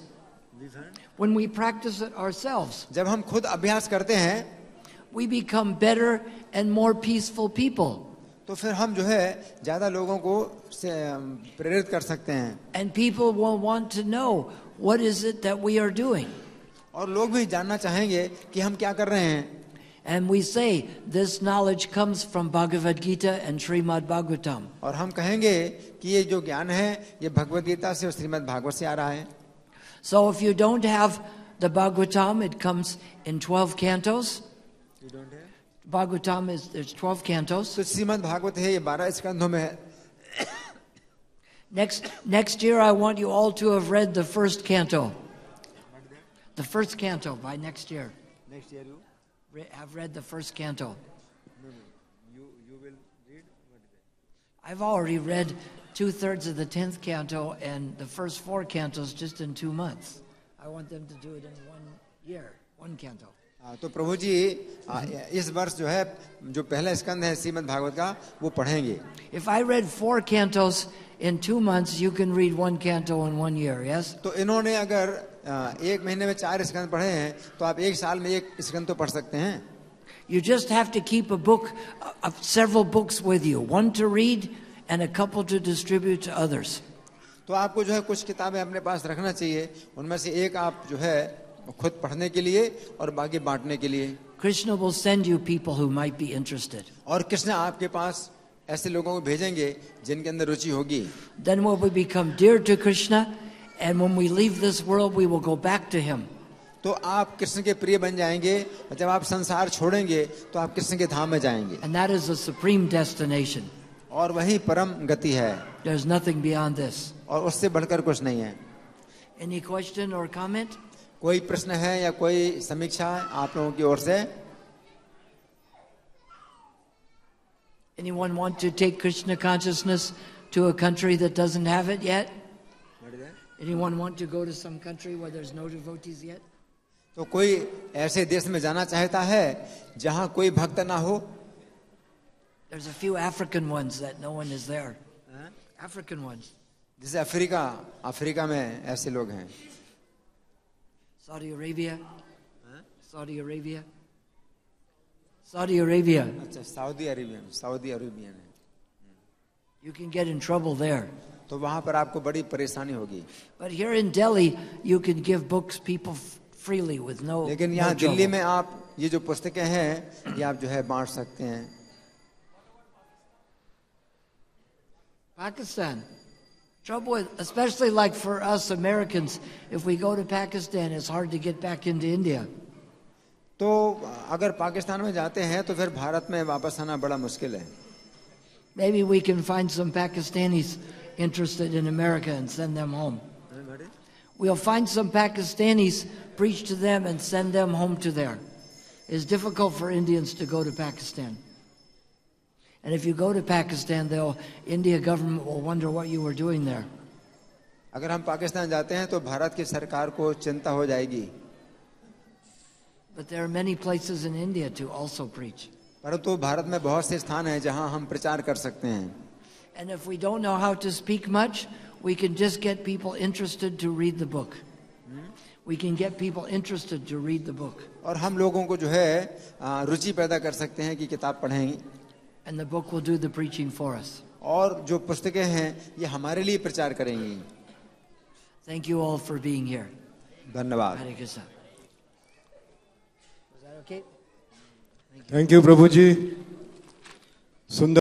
जब हम खुद अभ्यास करते हैं we become better and more peaceful people. तो फिर हम जो है ज्यादा लोगों को प्रेरित कर सकते हैं. And people will want to know what is it that we are doing. और लोग भी जानना चाहेंगे कि हम क्या कर रहे हैं. And we say this knowledge comes from Bhagavad Gita and Srimad Bhagavatam. और हम कहेंगे कि ये जो ज्ञान है ये भगवद गीता से और श्रीमद् भागवत से आ रहा है. So if you don't have the Bhagavatam, it comes in 12 cantos. You don't have? Bhagavatam there's 12 cantos. तो श्रीमद् भागवत है ये 12 स्कंधों में है. Next year I want you all to have read the first canto. The first canto by next year. Next year you Have read the first canto. no you will read what is it? I've already read 2/3 of the 10th canto and the first 4 cantos just in 2 months. I want them to do it in 1 year, 1 canto. तो प्रभु जी इस वर्ष जो है जो पहला स्कंद है श्रीमद् भागवत का वो पढ़ेंगे. If I read 4 cantos in 2 months, you can read 1 canto in 1 year, yes? तो इन्होंने अगर 1 महीने में 4 स्कंद पढ़े हैं तो आप 1 साल में 1 स्कंद तो पढ़ सकते हैं. You just have to keep a book, several books with you, one to read and a couple to distribute to others. तो आपको जो है कुछ किताबें अपने पास रखना चाहिए. उनमें से एक आप जो है खुद पढ़ने के लिए और बाकी बांटने के लिए. Krishna will send you people who might be interested. और कृष्ण आपके पास ऐसे लोगों को भेजेंगे जिनके अंदर रुचि होगी. Then when we become dear to Krishna and when we leave this world, we will go back to him. तो आप कृष्ण के प्रिय बन जाएंगे. जब आप संसार छोड़ेंगे तो आप कृष्ण के धाम में जाएंगे. And that is the supreme destination. और वही परम गति है. There's nothing beyond this. और उससे बढ़कर कुछ नहीं है. Any question or comment? कोई प्रश्न है या कोई समीक्षा आप लोगों की ओर से? Anyone want to take Krishna consciousness to a country that doesn't have it yet? Anyone want to go to some country where there's no devotees yet? तो कोई ऐसे देश में जाना चाहता है जहां कोई भक्त ना हो? There's a few African ones that no one is there. African ones. जैसे अफ्रीका में ऐसे लोग हैं. Saudi Arabia. Saudi Arabia. Saudi Arabia. अच्छा सऊदी अरेबियन है. You can get in trouble there. तो वहां पर आपको बड़ी परेशानी होगी. But here in Delhi, you can give books people freely with no. लेकिन यहाँ दिल्ली में आप ये जो पुस्तकें हैं ये आप जो है बांट सकते हैं. Pakistan. Trouble with, especially like for us Americans, if we go to Pakistan, it's hard to get back into India. तो अगर पाकिस्तान में जाते हैं तो फिर भारत में वापस आना बड़ा मुश्किल है. Maybe we can find some Pakistanis interested in America and send them home. We'll find some Pakistanis, preach to them and send them home to there. It's difficult for Indians to go to Pakistan. And if you go to Pakistan, India government will wonder what you were doing there. अगर हम पाकिस्तान जाते हैं तो भारत की सरकार को चिंता हो जाएगी. But there are many places in India to also preach. परंतु भारत में बहुत से स्थान हैं जहां हम प्रचार कर सकते हैं. And if we don't know how to speak much, we can just get people interested to read the book. We can get people interested to read the book. और हम लोगों को जो है रुचि पैदा कर सकते हैं कि किताब पढ़ें. And the book will do the preaching for us. और जो पुस्तकें हैं ये हमारे लिए प्रचार करेंगी. Thank you all for being here. धन्यवाद। Hare Krishna. Was that okay? Thank you प्रभु जी। सुंदर